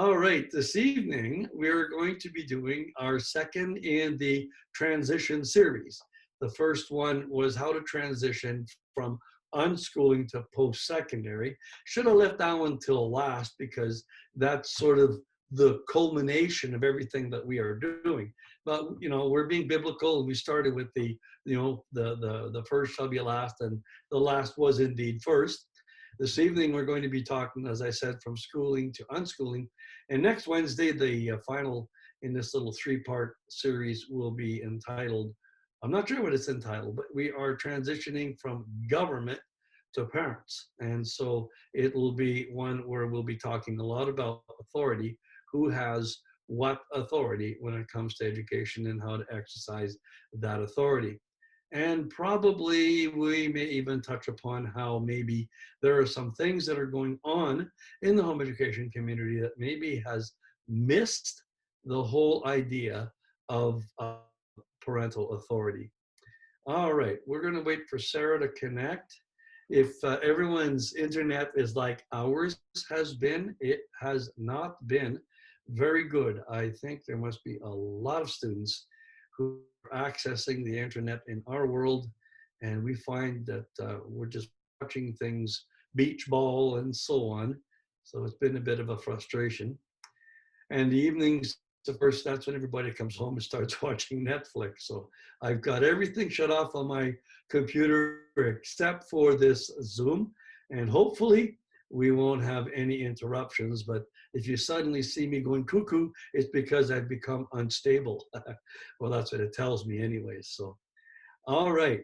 All right, this evening we're going to be doing our second in the transition series. The first one was how to transition from unschooling to post-secondary. Should have left that one till last because that's sort of the culmination of everything that we are doing. But we're being biblical, and we started with the first shall be last, and the last was indeed first. This evening we're going to be talking, as I said, from schooling to unschooling. And next Wednesday, the final in this little three-part series will be entitled, I'm not sure what it's entitled, but we are transitioning from government to parents. And so it will be one where we'll be talking a lot about authority, who has what authority when it comes to education and how to exercise that authority. And probably we may even touch upon how maybe there are some things that are going on in the home education community that maybe has missed the whole idea of parental authority. All right, we're going to wait for Sarah to connect. If everyone's internet is like ours has been, it has not been very good. I think there must be a lot of students who are accessing the internet in our world, and we find that we're just watching things, beach ball and so on. So it's been a bit of a frustration. And the evenings, of course, that's when everybody comes home and starts watching Netflix. So I've got everything shut off on my computer except for this Zoom, and hopefully we won't have any interruptions. But if you suddenly see me going cuckoo, it's because I've become unstable. Well, that's what it tells me anyways. So, all right.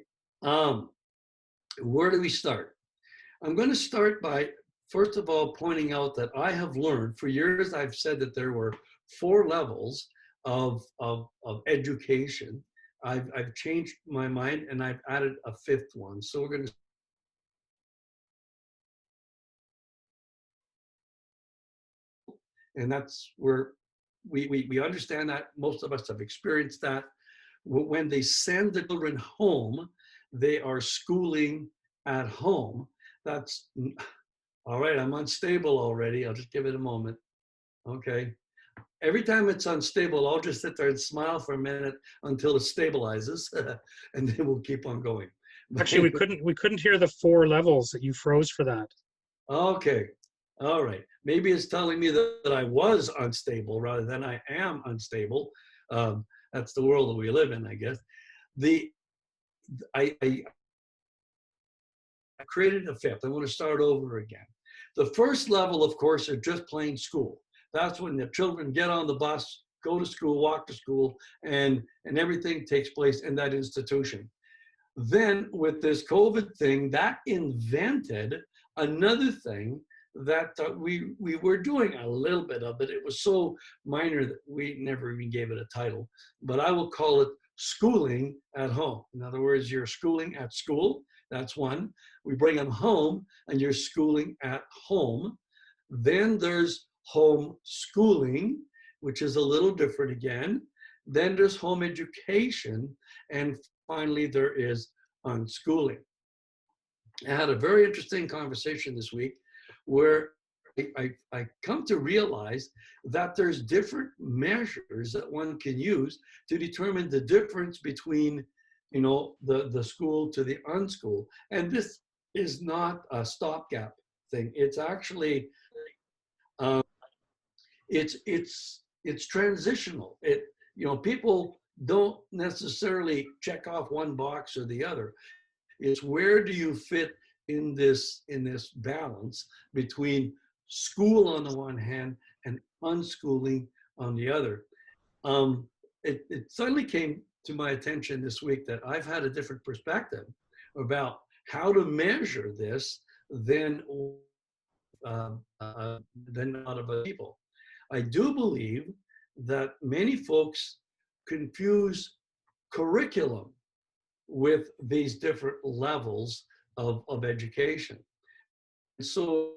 Where do we start? I'm going to start by, first of all, pointing out that I have learned, for years I've said that there were 4 levels of education. I've changed my mind and I've added a 5th one. So we're going to, and that's where we understand that. Most of us have experienced that. When they send the children home, they are schooling at home. That's, all right, I'm unstable already. I'll just give it a moment. Okay. Every time it's unstable, I'll just sit there and smile for a minute until it stabilizes, and then we'll keep on going. Actually, we couldn't hear the 4 levels that you froze for that. Okay. All right. Maybe it's telling me that I was unstable rather than I am unstable. That's the world that we live in, I guess. I created a 5th. I want to start over again. The first level, of course, are just plain school. That's when the children get on the bus, go to school, walk to school, and everything takes place in that institution. Then with this COVID thing, that invented another thing that we were doing a little bit of it. It was so minor that we never even gave it a title, but I will call it schooling at home. In other words, you're schooling at school. That's one. We bring them home and you're schooling at home. Then there's home schooling, which is a little different again. Then there's home education. And finally, there is unschooling. I had a very interesting conversation this week where I come to realize that there's different measures that one can use to determine the difference between, the school to the unschool. And this is not a stopgap thing. It's actually, it's transitional. People don't necessarily check off one box or the other. It's where do you fit in this balance between school on the one hand and unschooling on the other. It suddenly came to my attention this week that I've had a different perspective about how to measure this than a lot of other people. I do believe that many folks confuse curriculum with these different levels of education. So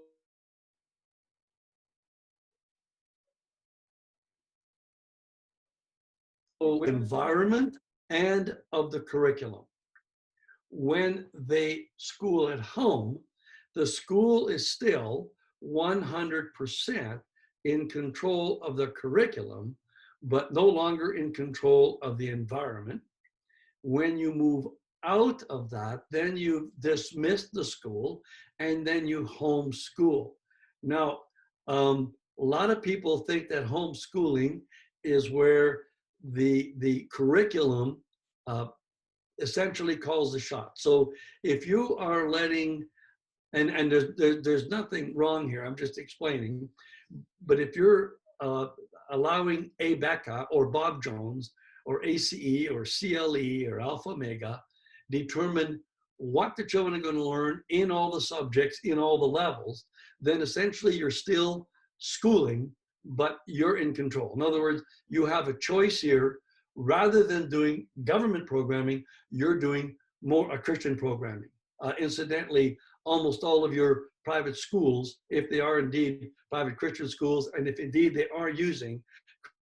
environment and of the curriculum. When they school at home, the school is still 100% in control of the curriculum, but no longer in control of the environment. When you move out of that, then you dismiss the school and then you homeschool. Now, a lot of people think that homeschooling is where the curriculum essentially calls the shot. So if you are letting, and there's nothing wrong here, I'm just explaining, but if you're allowing ABECA or Bob Jones or ACE or CLE or Alpha Omega determine what the children are going to learn in all the subjects, in all the levels, then essentially you're still schooling, but you're in control. In other words, you have a choice here. Rather than doing government programming, you're doing more Christian programming. Incidentally, almost all of your private schools, if they are indeed private Christian schools, and if indeed they are using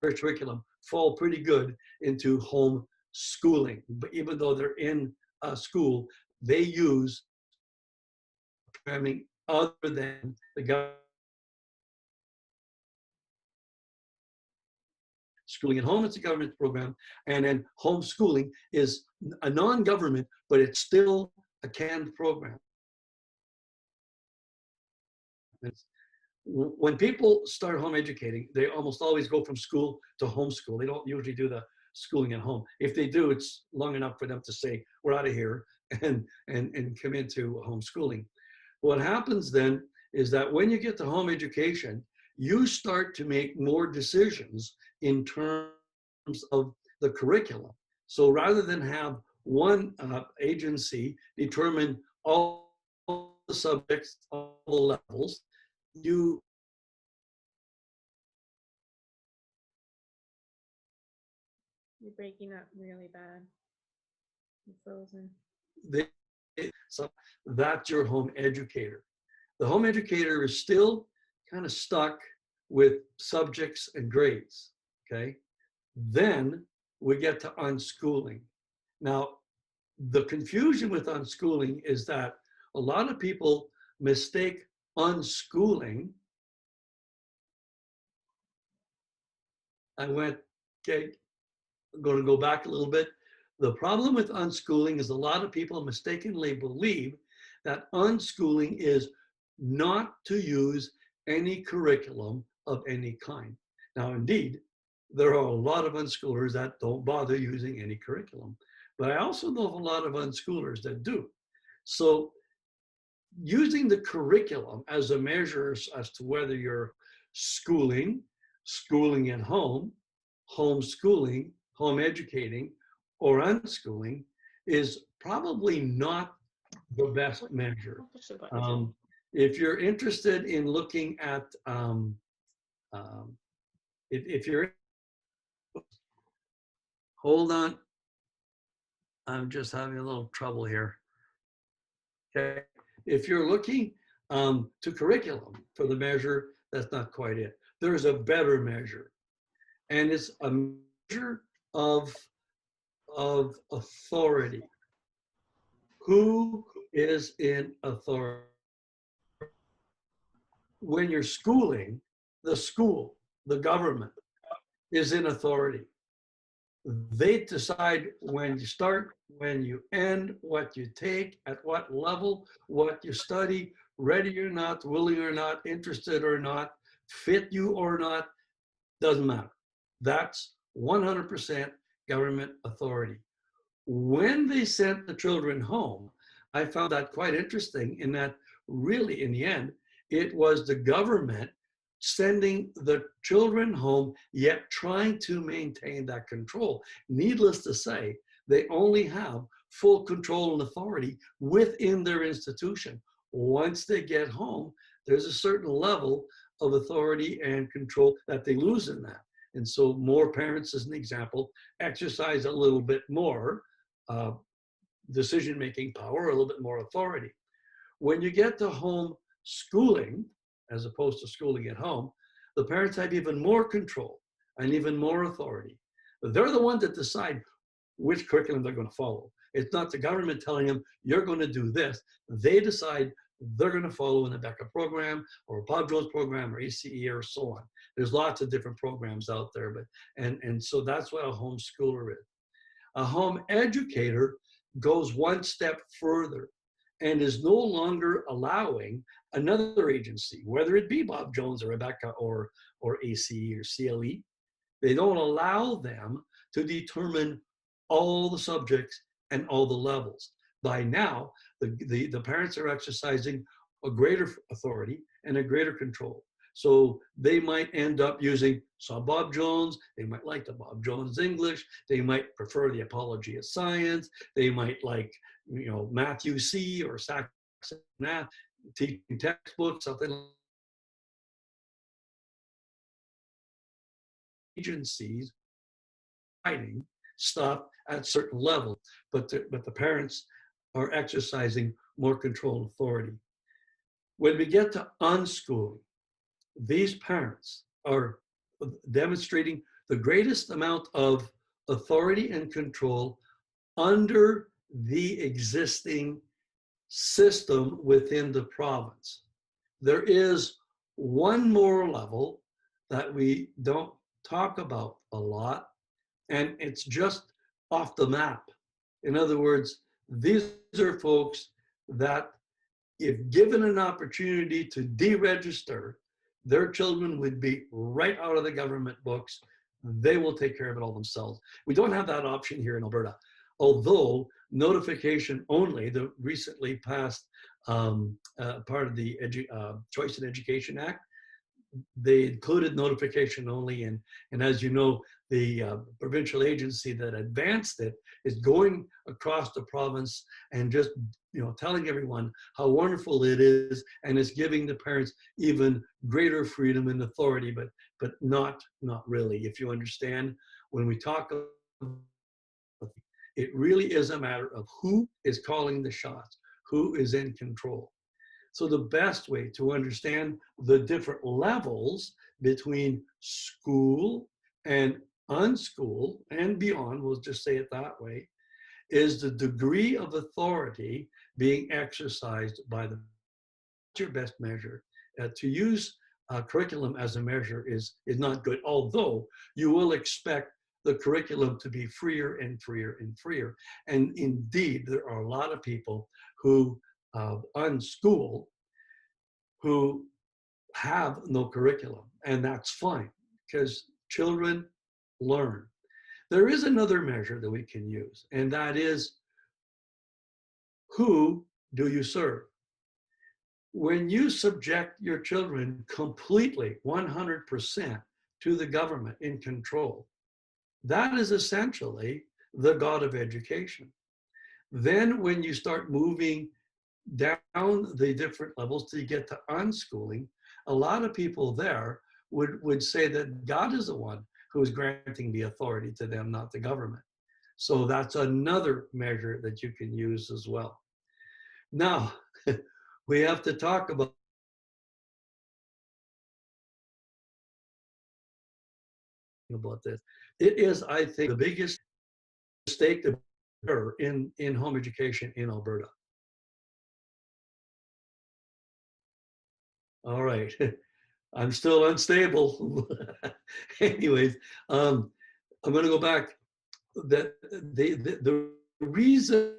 curriculum, fall pretty good into home schooling. But even though they're in a school, they use programming other than the government. Schooling at home, it's a government program, and then homeschooling is a non-government, but it's still a canned program. When people start home educating, they almost always go from school to homeschool. They don't usually do the schooling at home. If they do, it's long enough for them to say, we're out of here, and come into homeschooling. What happens then is that when you get to home education, you start to make more decisions in terms of the curriculum. So rather than have one agency determine all the subjects, all the levels, you're breaking up really bad. You're frozen. So that's your home educator. The home educator is still kind of stuck with subjects and grades, okay? Then we get to unschooling. Now, the confusion with unschooling is that a lot of people mistake unschooling. Okay, I'm going to go back a little bit. The problem with unschooling is a lot of people mistakenly believe that unschooling is not to use any curriculum of any kind. Now, indeed, there are a lot of unschoolers that don't bother using any curriculum, but I also know of a lot of unschoolers that do. So using the curriculum as a measure as to whether you're schooling, schooling at home, homeschooling, home educating, or unschooling is probably not the best measure. If you're interested in looking at, if you're, hold on, I'm just having a little trouble here. Okay, if you're looking to curriculum for the measure, that's not quite it. There's a better measure, and it's a measure of authority. Who is in authority? When you're schooling, the school, the government, is in authority. They decide when you start, when you end, what you take, at what level, what you study, ready or not, willing or not, interested or not, fit you or not, doesn't matter. That's 100% government authority. When they sent the children home, I found that quite interesting in that really in the end, it was the government sending the children home, yet trying to maintain that control. Needless to say, they only have full control and authority within their institution. Once they get home, there's a certain level of authority and control that they lose in that. And so more parents, as an example, exercise a little bit more decision-making power, a little bit more authority. When you get to home schooling, as opposed to schooling at home, the parents have even more control and even more authority. But they're the ones that decide which curriculum they're going to follow. It's not the government telling them, you're going to do this. They decide they're going to follow an Abeka program or a Bob Jones program or ACE or so on. There's lots of different programs out there, but and so that's what a homeschooler is. A home educator goes one step further and is no longer allowing another agency, whether it be Bob Jones or Abeka or ACE or CLE, they don't allow them to determine all the subjects and all the levels. By now, the parents are exercising a greater authority and a greater control. So they might end up using some Bob Jones, they might like the Bob Jones English, they might prefer the Apology of Science, they might like, you know, Matthew C. or Saxon Math, teaching textbooks, something like agencies writing stuff at certain level, but the parents are exercising more control and authority. When we get to unschooling, these parents are demonstrating the greatest amount of authority and control under the existing system within the province. There is one more level that we don't talk about a lot, and it's just off the map. In other words, these are folks that, if given an opportunity to deregister, their children would be right out of the government books. They will take care of it all themselves. We don't have that option here in Alberta, although notification only, the recently passed part of the Choice in Education Act, they included notification only, and as you know, the provincial agency that advanced it is going across the province and just, you know, telling everyone how wonderful it is, and it's giving the parents even greater freedom and authority, but not really. If you understand, when we talk about, it really is a matter of who is calling the shots, who is in control. So the best way to understand the different levels between school and unschool and beyond, we'll just say it that way, is the degree of authority being exercised by the, your best measure. To use curriculum as a measure is not good, although you will expect the curriculum to be freer and freer and freer. And indeed, there are a lot of people who unschool who have no curriculum, and that's fine because children learn. There is another measure that we can use, and that is, who do you serve? When you subject your children completely, 100% to the government in control, that is essentially the God of education. Then when you start moving down the different levels till you get to unschooling, a lot of people there would say that God is the one who is granting the authority to them, not the government. So that's another measure that you can use as well. Now, we have to talk about this. It is, I think, the biggest mistake in home education in Alberta. All right, I'm still unstable. Anyways, I'm going to go back. That the reason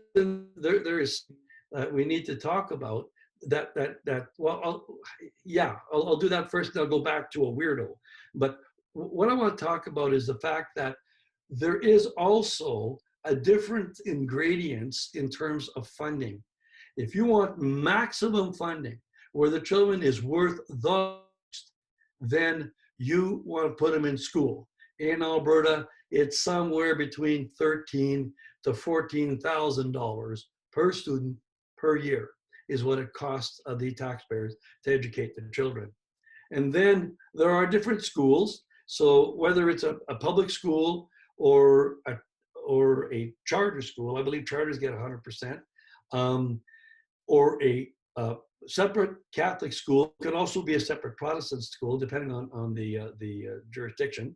there is we need to talk about that well, I'll do that first, and I'll go back to a weirdo. But what I want to talk about is the fact that there is also a different ingredients in terms of funding. If you want maximum funding, where the children is worth the most, then you want to put them in school. In Alberta, it's somewhere between $13,000 to $14,000 per student per year is what it costs the taxpayers to educate the children. And then there are different schools. So whether it's a public school or a charter school, I believe charters get 100%, or a separate Catholic school, could also be a separate Protestant school, depending on the jurisdiction,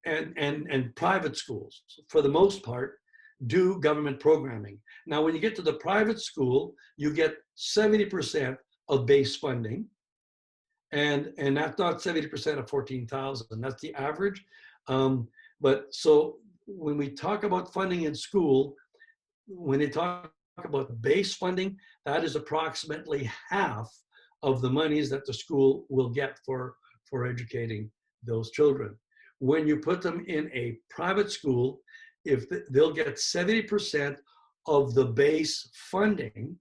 and private schools. For the most part, do government programming. Now, when you get to the private school, you get 70% of base funding. And that's not 70% of 14,000. That's the average. But so when we talk about funding in school, when they talk about base funding, that is approximately half of the monies that the school will get for educating those children. When you put them in a private school, if they'll get 70% of the base funding,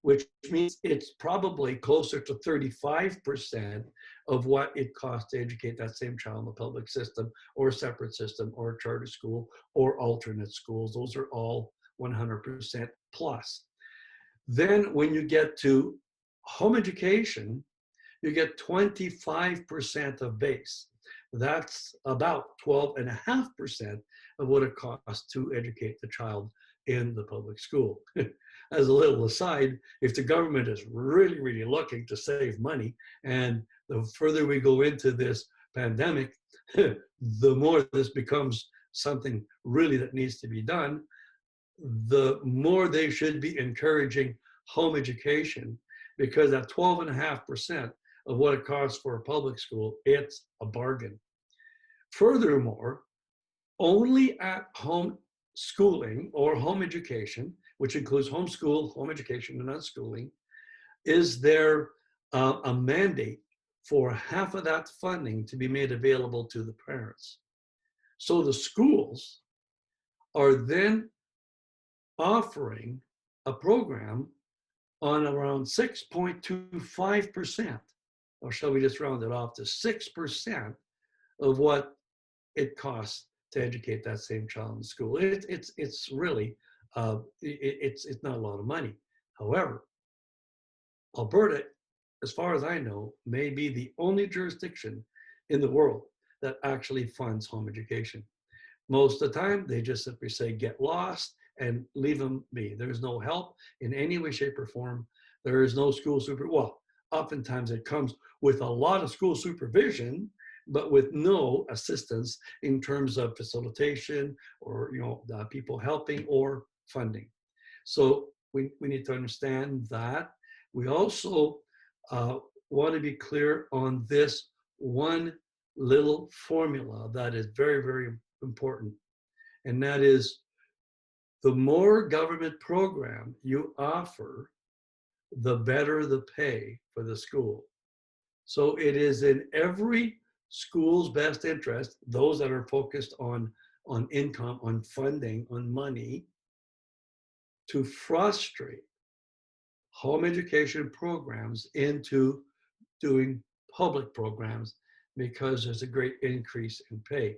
which means it's probably closer to 35% of what it costs to educate that same child in the public system or a separate system or a charter school or alternate schools. Those are all 100% plus. Then when you get to home education, you get 25% of base. That's about 12.5% of what it costs to educate the child in the public school. As a little aside, if the government is really, really looking to save money, and the further we go into this pandemic, the more this becomes something really that needs to be done, the more they should be encouraging home education, because at 12.5% of what it costs for a public school, it's a bargain. Furthermore, only at home schooling or home education, which includes homeschool, home education, and unschooling, is there a mandate for half of that funding to be made available to the parents. So the schools are then offering a program on around 6.25%, or shall we just round it off to 6% of what it costs to educate that same child in school. It's really, it's not a lot of money. However, Alberta, as far as I know, may be the only jurisdiction in the world that actually funds home education. Most of the time, they just simply say, get lost and leave them be. There's no help in any way, shape, or form. There is no school well, oftentimes it comes with a lot of school supervision, but with no assistance in terms of facilitation or people helping or funding. So we need to understand that. We also want to be clear on this one little formula that is very, very important. And that is, the more government program you offer, the better the pay for the school. So it is in every school's best interest, those that are focused on income, on funding, on money, to frustrate home education programs into doing public programs, because there's a great increase in pay.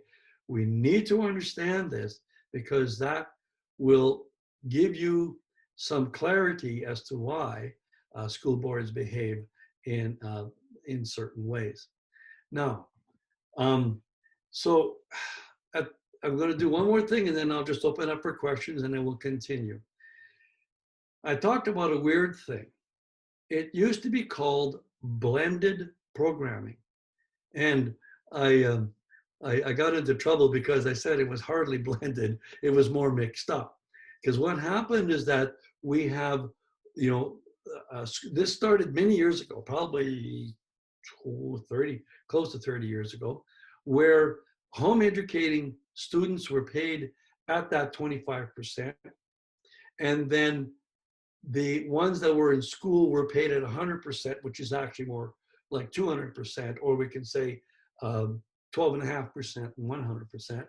We need to understand this, because that will give you some clarity as to why school boards behave in certain ways. Now, so I'm going to do one more thing, and then I'll just open up for questions, and then we'll continue. I talked about a weird thing. It used to be called blended programming, and I got into trouble because I said it was hardly blended. It was more mixed up. Because what happened is that we have, this started many years ago, probably close to 30 years ago, where home educating students were paid at that 25%. And then the ones that were in school were paid at 100%, which is actually more like 200%, or we can say 12.5% and 100%.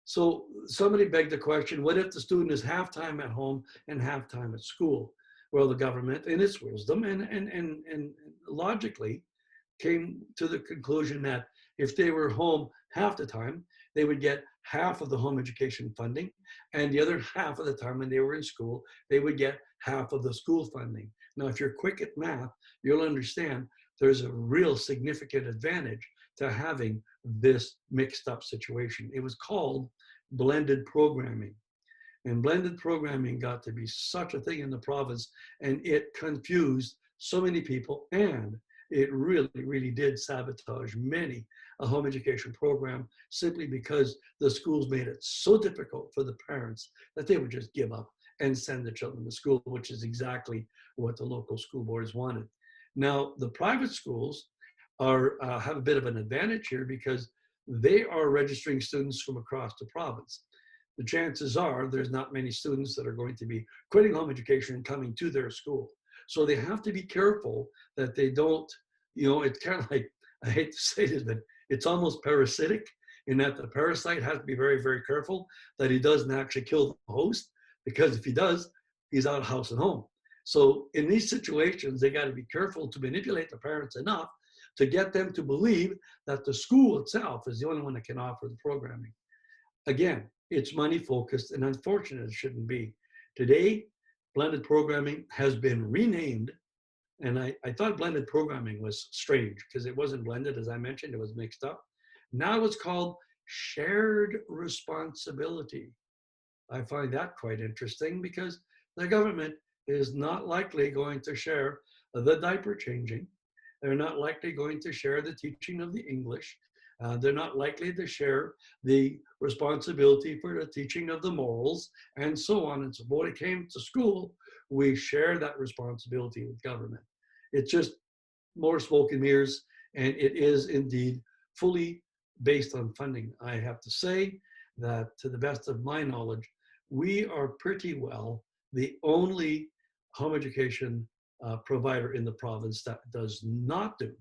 So somebody begged the question, what if the student is half-time at home and half-time at school? Well, the government, in its wisdom and logically, came to the conclusion that if they were home half the time, they would get half of the home education funding, and the other half of the time when they were in school, they would get half of the school funding. Now, if you're quick at math, you'll understand there's a real significant advantage to having this mixed up situation. It was called blended programming. And blended programming got to be such a thing in the province, and it confused so many people, and it really, really did sabotage many a home education program simply because the schools made it so difficult for the parents that they would just give up and send the children to school, which is exactly what the local school boards wanted. Now, the private schools have a bit of an advantage here because they are registering students from across the province. The chances are there's not many students that are going to be quitting home education and coming to their school. So they have to be careful that they don't, it's kind of like, I hate to say this, but it's almost parasitic in that the parasite has to be very, very careful that he doesn't actually kill the host, because if he does, he's out of house and home. So in these situations, they got to be careful to manipulate the parents enough to get them to believe that the school itself is the only one that can offer the programming. Again, it's money focused, and unfortunate it shouldn't be. Today, blended programming has been renamed, and I thought blended programming was strange because it wasn't blended, as I mentioned, it was mixed up. Now it's called shared responsibility. I find that quite interesting because the government is not likely going to share the diaper changing. They're not likely going to share the teaching of the English. They're not likely to share the responsibility for the teaching of the morals and so on. And so when it came to school, we share that responsibility with government. It's just more smoke and mirrors, and it is indeed fully based on funding. I have to say that to the best of my knowledge, we are pretty well the only home education provider in the province that does not do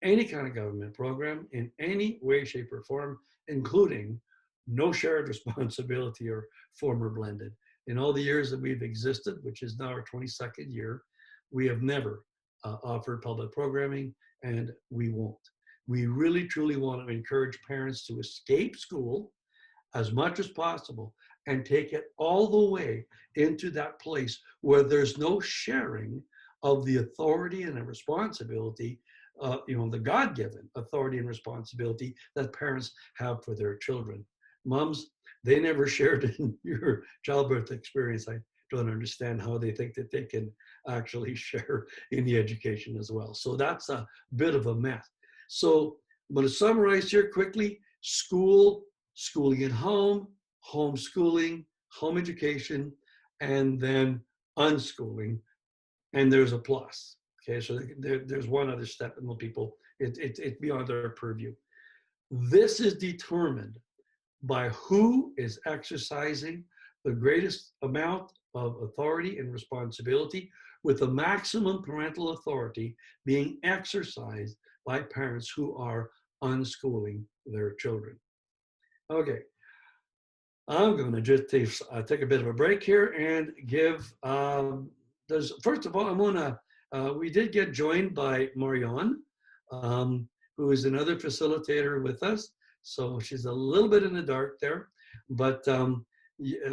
any kind of government program in any way, shape, or form, including no shared responsibility or former blended. In all the years that we've existed, which is now our 22nd year, we have never offered public programming, and we won't. We really, truly want to encourage parents to escape school as much as possible and take it all the way into that place where there's no sharing of the authority and the responsibility, the God-given authority and responsibility that parents have for their children. Moms, they never shared in your childbirth experience. I don't understand how they think that they can actually share in the education as well. So that's a bit of a mess. So I'm going to summarize here quickly: school, schooling at home, homeschooling, home education, and then unschooling. And there's a plus. Okay, so there's one other step, and people, it's beyond their purview. This is determined by who is exercising the greatest amount of authority and responsibility, with the maximum parental authority being exercised by parents who are unschooling their children. Okay, I'm going to just take a bit of a break here and give, first of all, I'm going to, we did get joined by Marianne, who is another facilitator with us. So she's a little bit in the dark there, but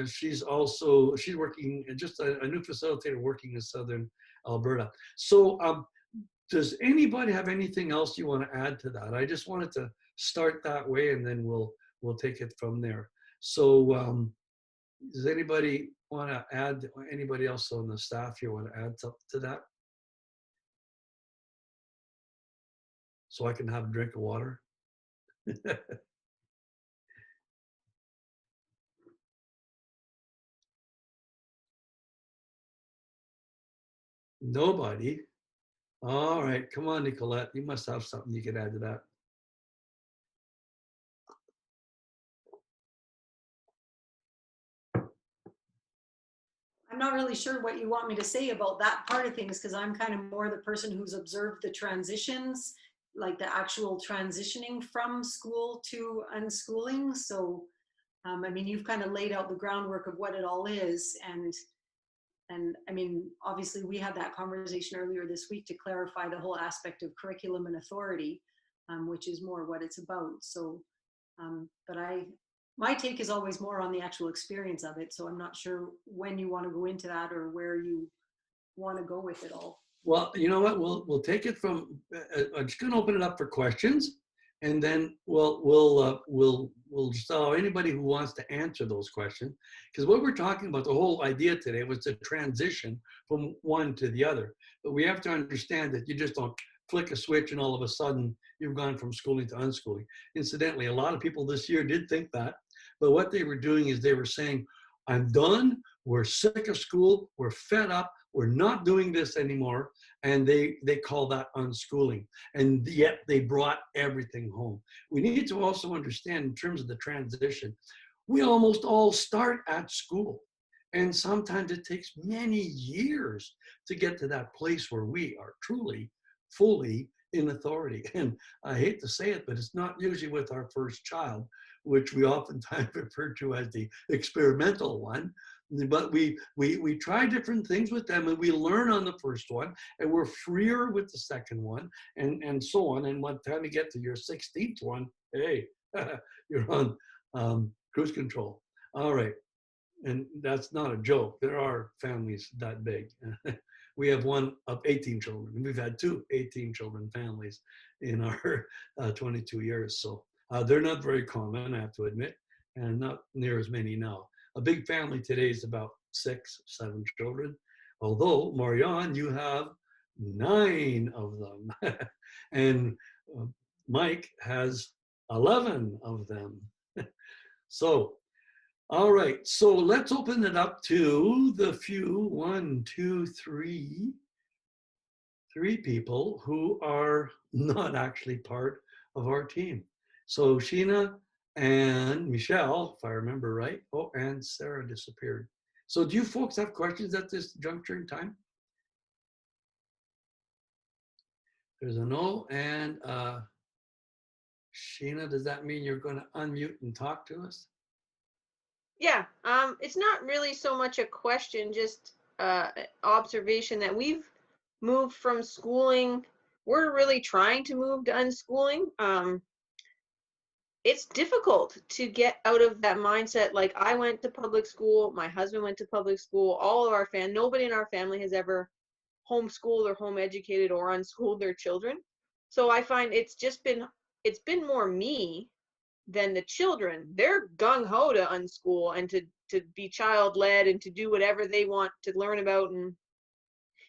she's working, just a new facilitator working in Southern Alberta. So does anybody have anything else you want to add to that? I just wanted to start that way, and then we'll take it from there. So does anybody want to add, anybody else on the staff here want to add something to that? So I can have a drink of water. Nobody. All right, come on, Nicolette. You must have something you can add to that. I'm not really sure what you want me to say about that part of things, because I'm kind of more the person who's observed the transitions, like the actual transitioning from school to unschooling. So, I mean, you've kind of laid out the groundwork of what it all is. And I mean, obviously we had that conversation earlier this week to clarify the whole aspect of curriculum and authority, which is more what it's about. So, but my take is always more on the actual experience of it. So I'm not sure when you want to go into that or where you want to go with it all. Well, you know what? We'll take it from. I'm just going to open it up for questions, and then we'll just allow anybody who wants to answer those questions. Because what we're talking about, the whole idea today was to transition from one to the other. But we have to understand that you just don't flick a switch and all of a sudden you've gone from schooling to unschooling. Incidentally, a lot of people this year did think that, but what they were doing is they were saying, I'm done, we're sick of school, we're fed up, we're not doing this anymore. And they call that unschooling. And yet they brought everything home. We need to also understand in terms of the transition, we almost all start at school. And sometimes it takes many years to get to that place where we are truly, fully in authority. And I hate to say it, but it's not usually with our first child, which we oftentimes refer to as the experimental one. But we try different things with them, and we learn on the first one, and we're freer with the second one, and so on. And by the time you get to your 16th one, hey, you're on cruise control. All right. And that's not a joke. There are families that big. We have one of 18 children. We've had two 18 children families in our 22 years. So they're not very common, I have to admit, and not near as many now. A big family today is about 6, 7 children. Although, Marianne, you have 9 of them. And Mike has 11 of them. So, all right, so let's open it up to the few, 1, 2, 3 people who are not actually part of our team. So Sheena and Michelle, if I remember right. Oh, and Sarah disappeared. So do you folks have questions at this juncture in time? There's a no. And Sheena, does that mean you're going to unmute and talk to us? Yeah, it's not really so much a question, just observation that we've moved from schooling. We're really trying to move to unschooling. It's difficult to get out of that mindset. Like, I went to public school, my husband went to public school, all of our nobody in our family has ever homeschooled or home educated or unschooled their children. So I find it's been more me than the children. They're gung-ho to unschool and to be child-led and to do whatever they want to learn about. And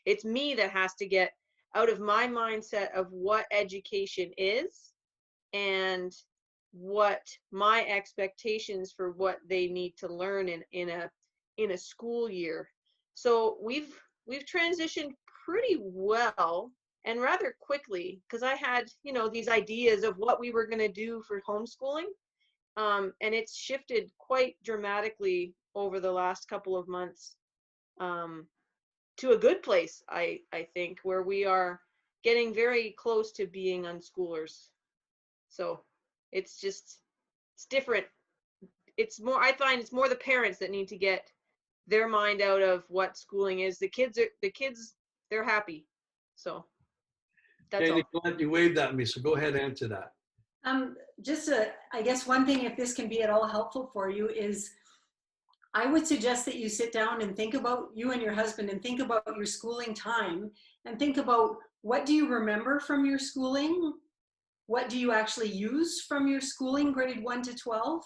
it's me that has to get out of my mindset of what education is and what my expectations for what they need to learn in a school year. So we've transitioned pretty well and rather quickly, because I had, these ideas of what we were going to do for homeschooling. And it's shifted quite dramatically over the last couple of months to a good place, I think, where we are getting very close to being unschoolers. So it's different. It's more, I find it's more the parents that need to get their mind out of what schooling is. The kids, they're happy. So that's all. You waved at me, so go ahead and answer that. I guess one thing, if this can be at all helpful for you, is I would suggest that you sit down and think about, you and your husband, and think about your schooling time, and think about, what do you remember from your schooling? What do you actually use from your schooling, grade 1 to 12?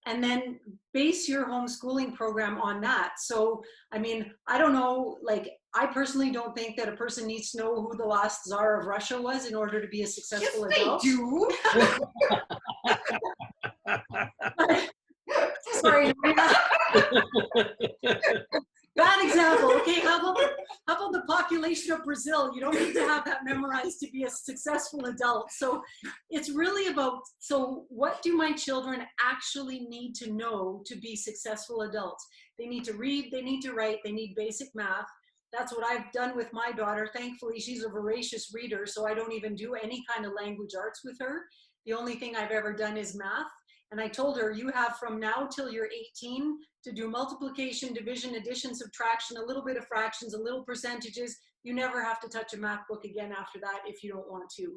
And then base your homeschooling program on that. So, I mean, I don't know, like, I personally don't think that a person needs to know who the last Tsar of Russia was in order to be a successful adult. Yes, they do. Sorry, bad example. Okay, how about the population of Brazil? You don't need to have that memorized to be a successful adult. So it's really about, so what do my children actually need to know to be successful adults? They need to read, they need to write, they need basic math. That's what I've done with my daughter. Thankfully, she's a voracious reader, so I don't even do any kind of language arts with her. The only thing I've ever done is math. And I told her, you have from now till you're 18 to do multiplication, division, addition, subtraction, a little bit of fractions, a little percentages. You never have to touch a math book again after that if you don't want to.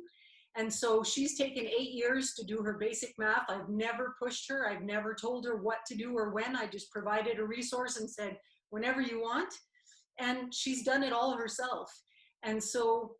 And so she's taken 8 years to do her basic math. I've never pushed her. I've never told her what to do or when. I just provided a resource and said, whenever you want. And she's done it all herself. And so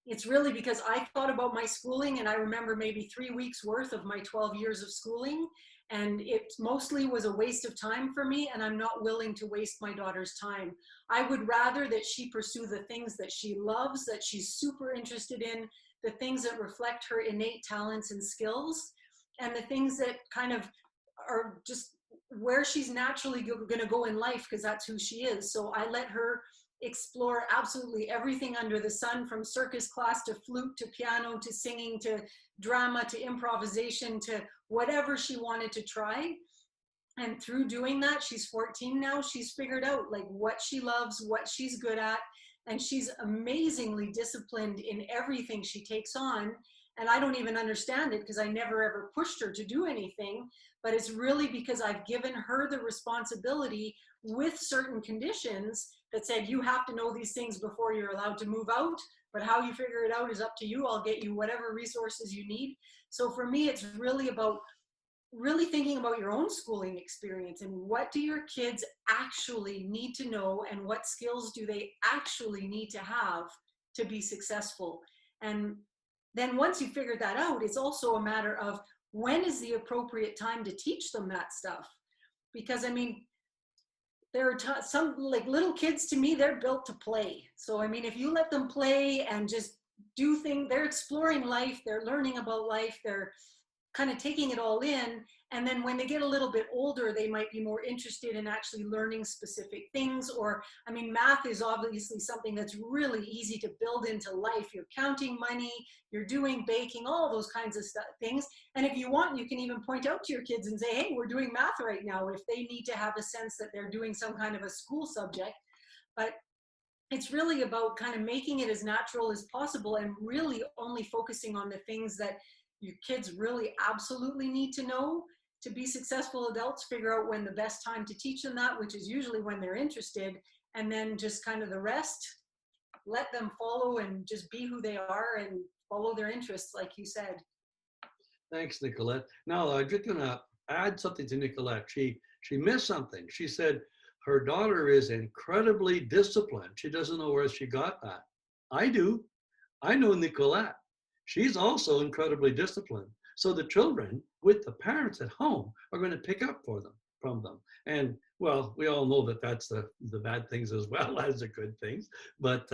it's really because I thought about my schooling, and I remember maybe 3 weeks worth of my 12 years of schooling, and it mostly was a waste of time for me, and I'm not willing to waste my daughter's time. I would rather that she pursue the things that she loves, that she's super interested in, the things that reflect her innate talents and skills, and the things that kind of are just where she's naturally going to go in life, because that's who she is. So I let her explore absolutely everything under the sun, from circus class to flute to piano to singing to drama to improvisation to whatever she wanted to try. And through doing that, she's 14 now, she's figured out like what she loves, what she's good at, and she's amazingly disciplined in everything she takes on. And I don't even understand it because I never ever pushed her to do anything, but it's really because I've given her the responsibility with certain conditions that said, you have to know these things before you're allowed to move out, but how you figure it out is up to you. I'll get you whatever resources you need. So for me, it's really about really thinking about your own schooling experience and what do your kids actually need to know and what skills do they actually need to have to be successful. And then once you figure that out, it's also a matter of when is the appropriate time to teach them that stuff. Because I mean, there are some like little kids, to me, they're built to play. So I mean, if you let them play and just do things, they're exploring life, they're learning about life, they're kind of taking it all in. And then when they get a little bit older, they might be more interested in actually learning specific things. Or, I mean, math is obviously something that's really easy to build into life. You're counting money, you're doing baking, all those kinds of things. And if you want, you can even point out to your kids and say, hey, we're doing math right now, if they need to have a sense that they're doing some kind of a school subject. But it's really about kind of making it as natural as possible and really only focusing on the things that your kids really absolutely need to know to be successful adults. Figure out when the best time to teach them that, which is usually when they're interested, and then just kind of the rest, let them follow and just be who they are and follow their interests, like you said. Thanks, Nicolette. Now, I'm just going to add something to Nicolette. She missed something. She said her daughter is incredibly disciplined. She doesn't know where she got that. I do. I know Nicolette. She's also incredibly disciplined. So the children with the parents at home are going to pick up from them. And well, we all know that that's the bad things as well as the good things, but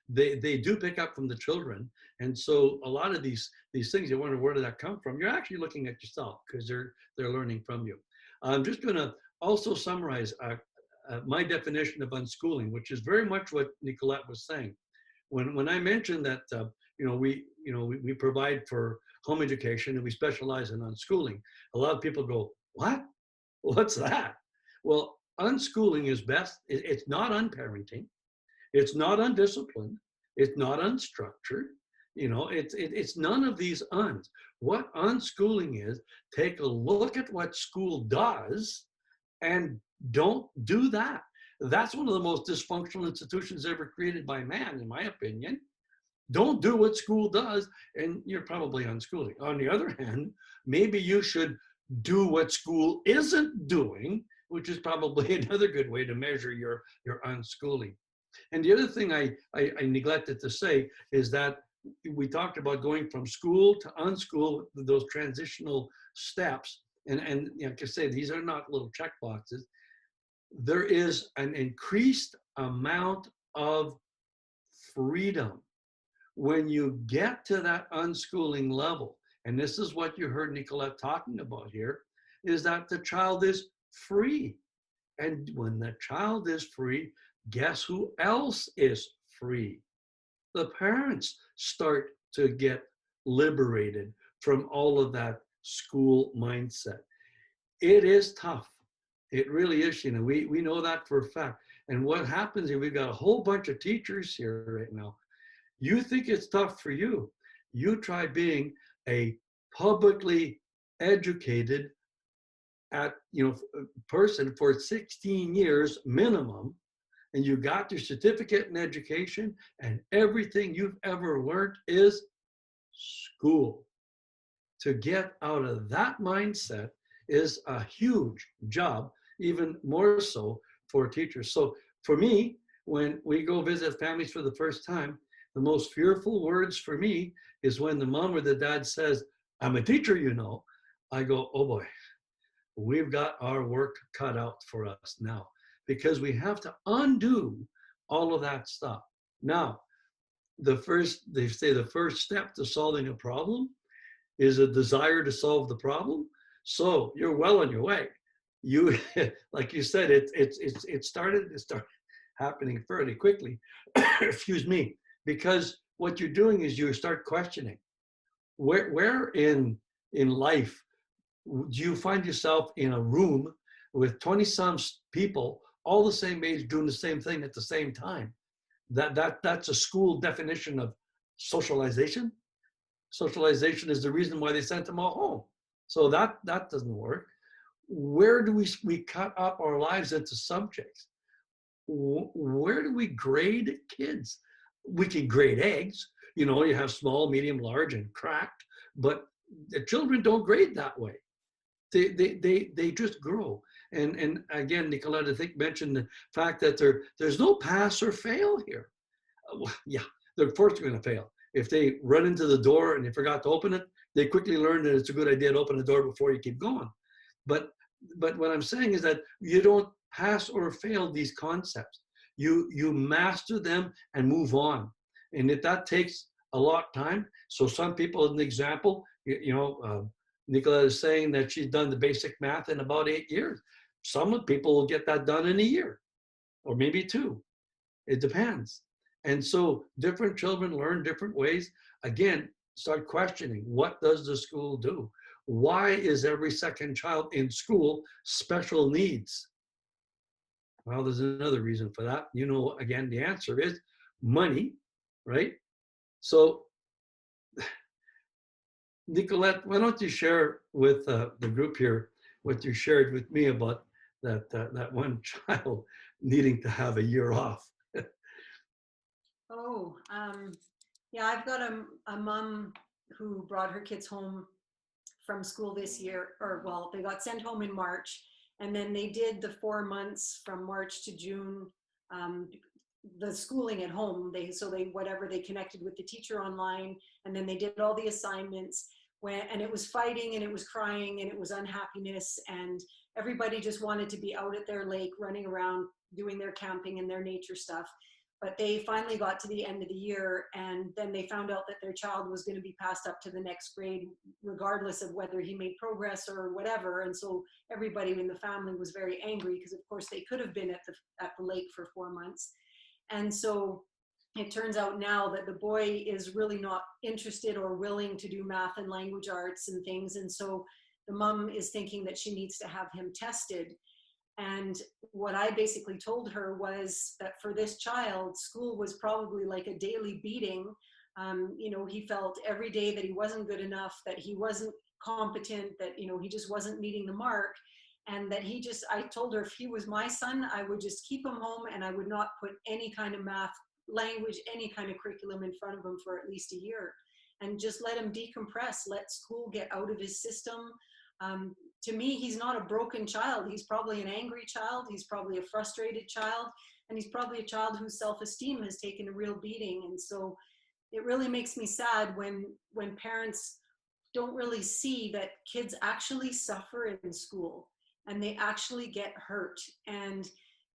they do pick up from the children. And so a lot of these things, you wonder, where did that come from? You're actually looking at yourself because they're learning from you. I'm just going to also summarize my definition of unschooling, which is very much what Nicolette was saying. When I mentioned that we provide for home education and we specialize in unschooling, a lot of people go, what? What's that? Well, unschooling is best. It's not unparenting. It's not undisciplined. It's not unstructured. It's none of these uns. What unschooling is, take a look at what school does and don't do that. That's one of the most dysfunctional institutions ever created by man, in my opinion. Don't do what school does, and you're probably unschooling. On the other hand, maybe you should do what school isn't doing, which is probably another good way to measure your unschooling. And the other thing I neglected to say is that we talked about going from school to unschool, those transitional steps. And like I say, these are not little check boxes. There is an increased amount of freedom when you get to that unschooling level. And this is what you heard Nicolette talking about here, is that the child is free. And when the child is free, guess who else is free? The parents start to get liberated from all of that school mindset. It is tough. It really is. We know that for a fact. And what happens is we've got a whole bunch of teachers here right now. You think it's tough for you. You try being a publicly educated person for 16 years minimum, and you got your certificate in education, and everything you've ever learned is school. To get out of that mindset is a huge job, even more so for teachers. So for me, when we go visit families for the first time, the most fearful words for me is when the mom or the dad says, I'm a teacher, I go, oh boy, we've got our work cut out for us now, because we have to undo all of that stuff. Now, they say the first step to solving a problem is a desire to solve the problem. So you're well on your way. You, like you said, it started happening fairly quickly. Excuse me, because what you're doing is you start questioning where in life do you find yourself in a room with 20 some people all the same age doing the same thing at the same time. That's a school definition of socialization. Socialization is the reason why they sent them all home. So that doesn't work. Where do we cut up our lives into subjects? Where do we grade kids? We can grade eggs. You know, you have small, medium, large, and cracked, but the children don't grade that way. They just grow. And again, Nicolette, I think, mentioned the fact that there's no pass or fail here. Yeah, they're forced going to fail. If they run into the door and they forgot to open it, they quickly learn that it's a good idea to open the door before you keep going. But what I'm saying is that you don't pass or fail these concepts. You master them and move on. And if that takes a lot of time, so some people, as an example, Nicolette is saying that she's done the basic math in about 8 years. Some people will get that done in a year or maybe 2. It depends. And so different children learn different ways. Again, start questioning, what does the school do? Why is every second child in school special needs? Well, there's another reason for that. You know, again, the answer is money, right? So Nicolette, why don't you share with the group here what you shared with me about that one child needing to have a year off? Yeah, I've got a mom who brought her kids home from school this year, or well, they got sent home in March, and then they did the 4 months from March to June, the schooling at home. They whatever, they connected with the teacher online, and then they did all the assignments. And it was fighting, and it was crying, and it was unhappiness, and everybody just wanted to be out at their lake, running around, doing their camping and their nature stuff. But they finally got to the end of the year, and then they found out that their child was going to be passed up to the next grade, regardless of whether he made progress or whatever. And so everybody in the family was very angry, because of course they could have been at the lake for 4 months. And so it turns out now that the boy is really not interested or willing to do math and language arts and things. And so the mom is thinking that she needs to have him tested. And what I basically told her was that for this child, school was probably like a daily beating. He felt every day that he wasn't good enough, that he wasn't competent, that, he just wasn't meeting the mark. And that I told her, if he was my son, I would just keep him home, and I would not put any kind of math, language, any kind of curriculum in front of him for at least a year, and just let him decompress, let school get out of his system. To me, he's not a broken child. He's probably an angry child. He's probably a frustrated child. And he's probably a child whose self-esteem has taken a real beating. And so it really makes me sad when parents don't really see that kids actually suffer in school, and they actually get hurt. And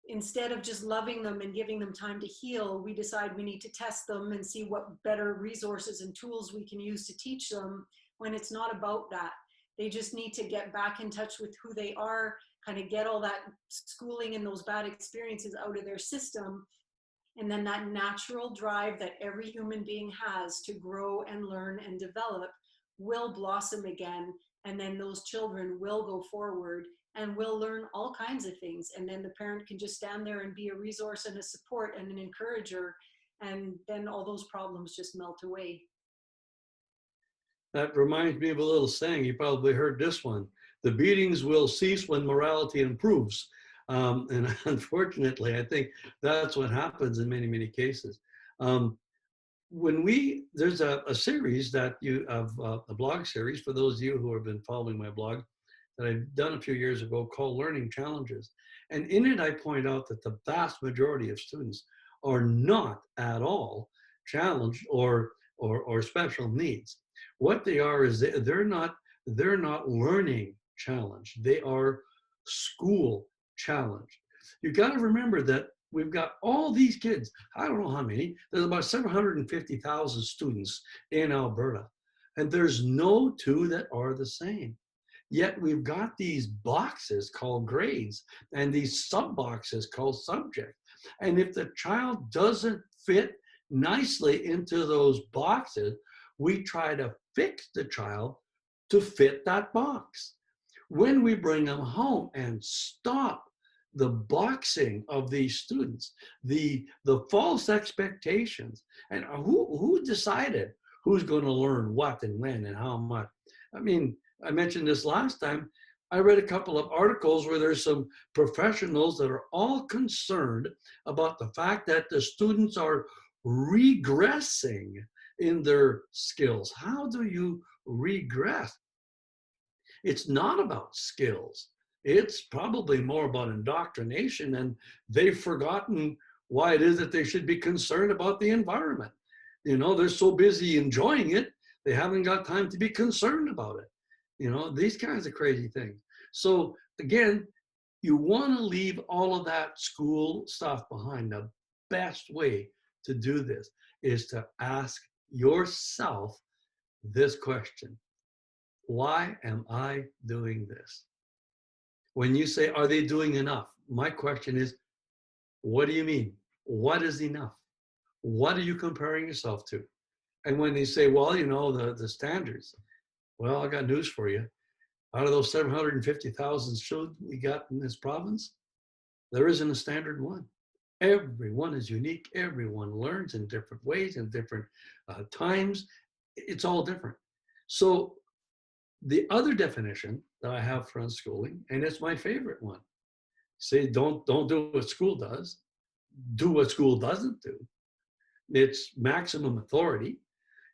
instead of just loving them and giving them time to heal, we decide we need to test them and see what better resources and tools we can use to teach them, when it's not about that. They just need to get back in touch with who they are, kind of get all that schooling and those bad experiences out of their system. And then that natural drive that every human being has to grow and learn and develop will blossom again. And then those children will go forward and will learn all kinds of things. And then the parent can just stand there and be a resource and a support and an encourager. And then all those problems just melt away. That reminds me of a little saying, you probably heard this one: the beatings will cease when morality improves. And unfortunately, I think that's what happens in many, many cases. There's a series that a blog series, for those of you who have been following my blog, that I've done a few years ago, called Learning Challenges. And in it, I point out that the vast majority of students are not at all challenged or special needs. What they are is they're not learning challenged. They are school challenged. You got to remember that we've got all these kids. I don't know how many. There's about 750,000 students in Alberta, and there's no two that are the same. Yet we've got these boxes called grades and these sub boxes called subject. And if the child doesn't fit nicely into those boxes, we try to fix the child to fit that box. When we bring them home and stop the boxing of these students, the false expectations, and who decided who's going to learn what and when and how much? I mean, I mentioned this last time. I read a couple of articles where there's some professionals that are all concerned about the fact that the students are regressing in their skills. How do you regress? It's not about skills. It's probably more about indoctrination, and they've forgotten why it is that they should be concerned about the environment. You know, they're so busy enjoying it, they haven't got time to be concerned about it. You know, these kinds of crazy things. So again, you want to leave all of that school stuff behind. The best way to do this is to ask yourself this question: why am I doing this? When you say, are they doing enough? My question is, what do you mean? What is enough? What are you comparing yourself to? And when they say, well, you know, the standards, well, I got news for you. Out of those 750,000 children we got in this province, there isn't a standard one. Everyone is unique. Everyone learns in different ways, in different times. It's all different. So the other definition that I have for unschooling, and it's my favorite one, say don't do what school does, do what school doesn't do. It's maximum authority,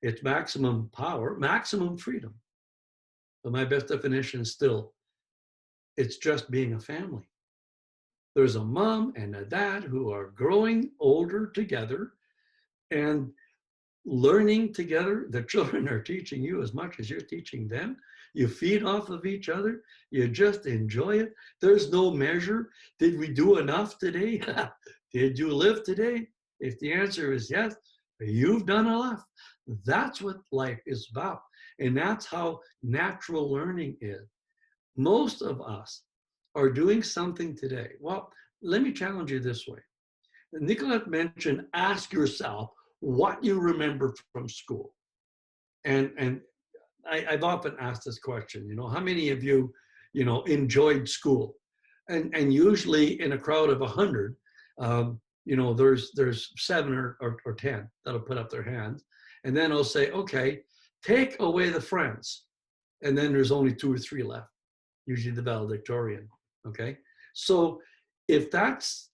it's maximum power, maximum freedom. But my best definition is still, it's just being a family. There's a mom and a dad who are growing older together and learning together. The children are teaching you as much as you're teaching them. You feed off of each other. You just enjoy it. There's no measure. Did we do enough today? Did you live today? If the answer is yes, you've done enough. That's what life is about. And that's how natural learning is. Most of us are doing something today. Well, let me challenge you this way. Nicolette mentioned, ask yourself what you remember from school. And I've often asked this question, you know, how many of you, you know, enjoyed school? And usually in a crowd of 100, you know, there's 7 or 10 that'll put up their hands. And then I'll say, okay, take away the friends. And then there's only 2 or 3 left, usually the valedictorian, okay? So if that's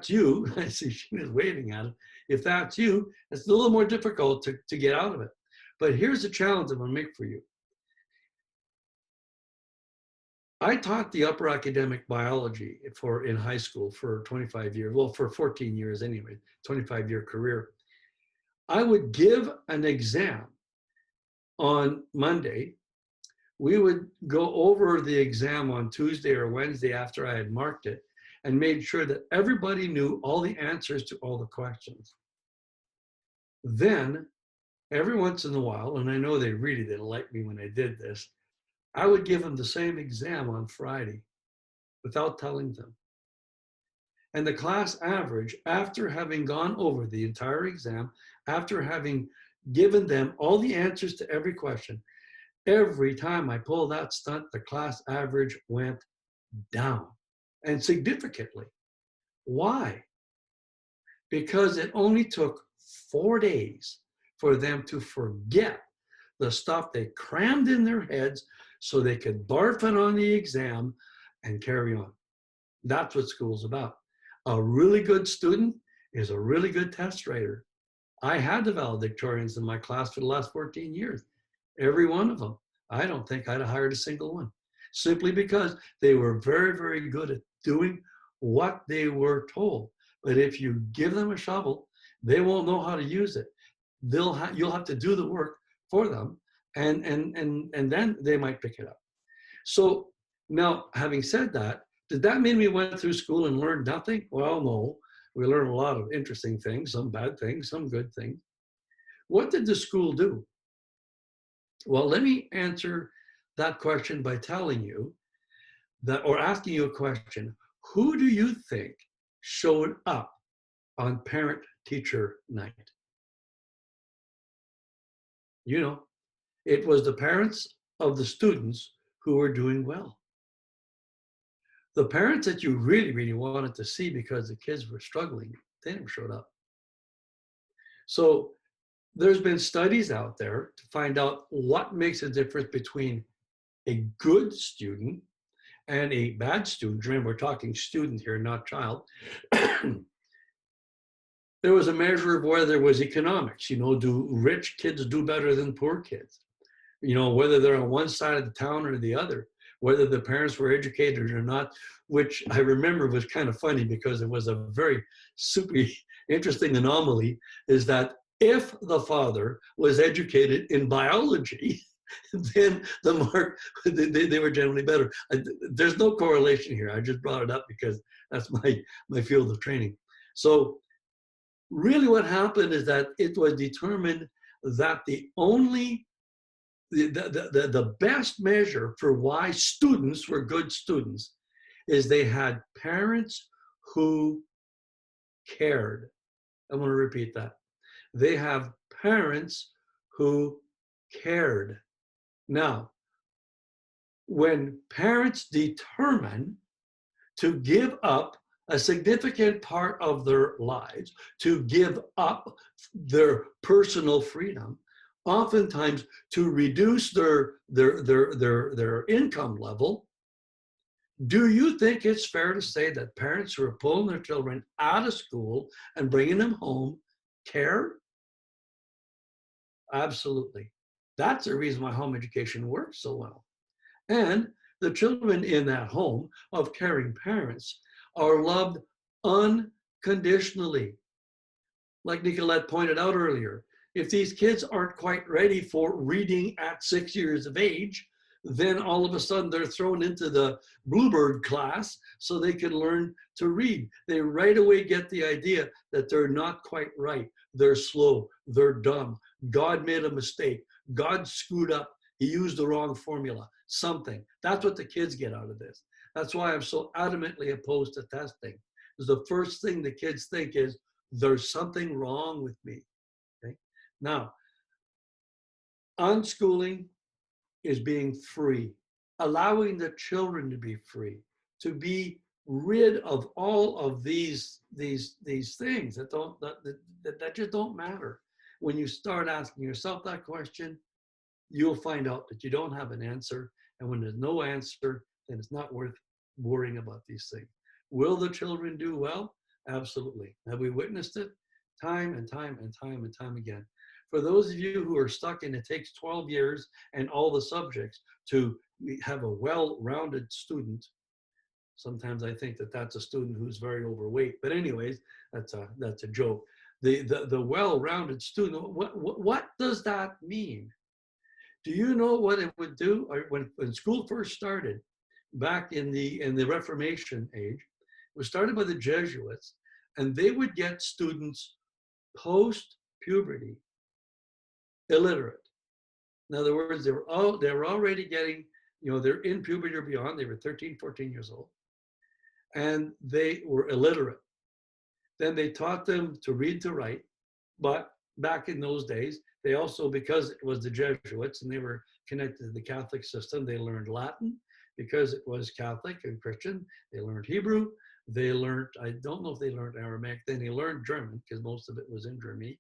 you, I see Sheena's waving at it, if that's you, it's a little more difficult to get out of it. But here's the challenge I'm gonna make for you. I taught the upper academic biology in high school for 25 years, well, for 14 years anyway, 25-year career. I would give an exam on Monday. We would go over the exam on Tuesday or Wednesday after I had marked it and made sure that everybody knew all the answers to all the questions. Then, every once in a while, and I know they really didn't like me when I did this, I would give them the same exam on Friday without telling them. And the class average, after having gone over the entire exam, after having given them all the answers to every question, every time I pulled that stunt, the class average went down, and significantly. Why? Because it only took 4 days for them to forget the stuff they crammed in their heads so they could barf it on the exam and carry on. That's what school's about. A really good student is a really good test writer. I had the valedictorians in my class for the last 14 years. Every one of them. I don't think I'd have hired a single one, simply because they were very, very good at doing what they were told. But if you give them a shovel, they won't know how to use it. You'll have to do the work for them, and then they might pick it up. So now, having said that, did that mean we went through school and learned nothing? Well, no. We learn a lot of interesting things, some bad things, some good things. What did the school do? Well, let me answer that question by telling you that, or asking you a question. Who do you think showed up on parent-teacher night? You know, it was the parents of the students who were doing well. The parents that you really, really wanted to see because the kids were struggling, they never showed up. So there's been studies out there to find out what makes a difference between a good student and a bad student. Remember, we're talking student here, not child. There was a measure of whether there was economics. You know, do rich kids do better than poor kids? You know, whether they're on one side of the town or the other, whether the parents were educated or not, which I remember was kind of funny because it was a very super interesting anomaly, is that if the father was educated in biology, then the mark, they were generally better. There's no correlation here. I just brought it up because that's my field of training. So really what happened is that it was determined that the best measure for why students were good students is they had parents who cared. I'm going to repeat that. They have parents who cared. Now, when parents determine to give up a significant part of their lives, to give up their personal freedom, oftentimes to reduce their income level, do you think it's fair to say that parents who are pulling their children out of school and bringing them home care? Absolutely. That's the reason why home education works so well. And the children in that home of caring parents are loved unconditionally. Like Nicolette pointed out earlier, if these kids aren't quite ready for reading at 6 years of age, then all of a sudden they're thrown into the Bluebird class so they can learn to read. They right away get the idea that they're not quite right. They're slow, they're dumb. God made a mistake. God screwed up. He used the wrong formula, something. That's what the kids get out of this. That's why I'm so adamantly opposed to testing. Because the first thing the kids think is, there's something wrong with me. Okay? Now, unschooling is being free, allowing the children to be free, to be rid of all of these things that just don't matter. When you start asking yourself that question, you'll find out that you don't have an answer. And when there's no answer, then it's not worth worrying about these things. Will the children do well? Absolutely. Have we witnessed it? Time and time and time and time again. For those of you who are stuck in it takes 12 years and all the subjects to have a well-rounded student, sometimes I think that that's a student who's very overweight. But anyways, that's a joke. The well-rounded student, what does that mean? Do you know what it would do? When school first started, back in the Reformation age, it was started by the Jesuits, and they would get students post-puberty illiterate. In other words, they were already getting, they're in puberty or beyond. They were 13, 14 years old, and they were illiterate. Then they taught them to read, to write, but back in those days, they also, because it was the Jesuits and they were connected to the Catholic system, they learned Latin. Because it was Catholic and Christian, they learned Hebrew. They learned, I don't know if they learned Aramaic, then they learned German, because most of it was in Germany.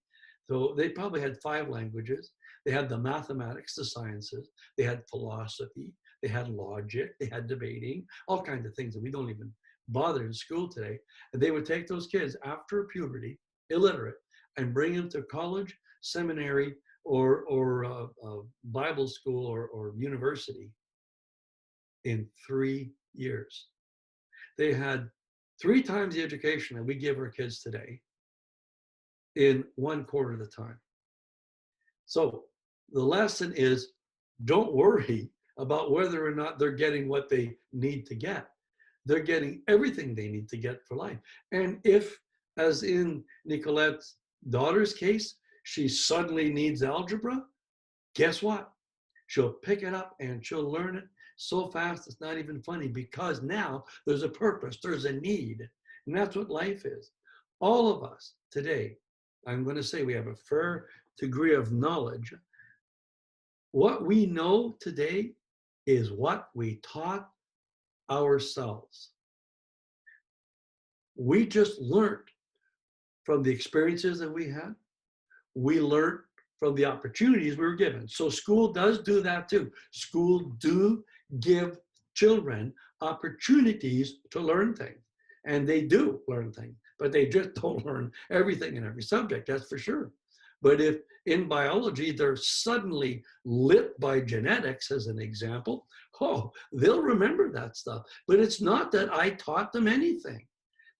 So they probably had 5 languages. They had the mathematics, the sciences. They had philosophy. They had logic. They had debating, all kinds of things that we don't even bother in school today. And they would take those kids after puberty, illiterate, and bring them to college, seminary, or Bible school or university in 3 years. They had 3 times the education that we give our kids today in 1/4 of the time. So the lesson is, don't worry about whether or not they're getting what they need to get. They're getting everything they need to get for life. And if as in Nicolette's daughter's case, she suddenly needs algebra, guess what? She'll pick it up and she'll learn it so fast it's not even funny, because now there's a purpose, there's a need. And that's what life is. All of us today, I'm going to say we have a fair degree of knowledge. What we know today is what we taught ourselves. We just learned from the experiences that we had. We learned from the opportunities we were given. So school does do that too. School do give children opportunities to learn things. And they do learn things, but they just don't learn everything in every subject, that's for sure. But if in biology they're suddenly lit by genetics, as an example, oh, they'll remember that stuff. But it's not that I taught them anything.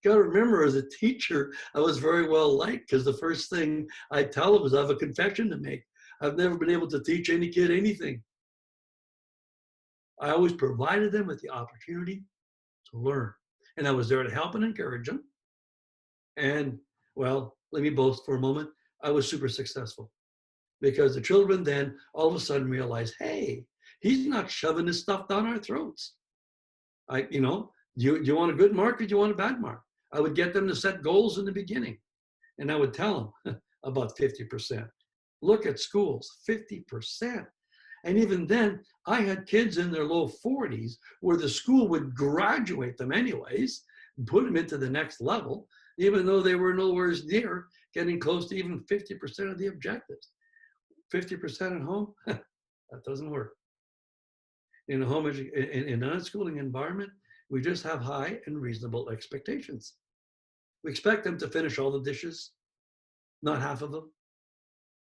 You gotta remember, as a teacher, I was very well liked, because the first thing I tell them is I have a confession to make. I've never been able to teach any kid anything. I always provided them with the opportunity to learn. And I was there to help and encourage them. And, well, let me boast for a moment. I was super successful, because the children then all of a sudden realized, hey, he's not shoving this stuff down our throats. Do you want a good mark or do you want a bad mark? I would get them to set goals in the beginning, and I would tell them about 50%. Look at schools, 50%. And even then, I had kids in their low 40s where the school would graduate them anyways, and put them into the next level, even though they were nowhere near getting close to even 50% of the objectives. 50% at home, that doesn't work. In a home in an unschooling environment, we just have high and reasonable expectations. We expect them to finish all the dishes, not half of them.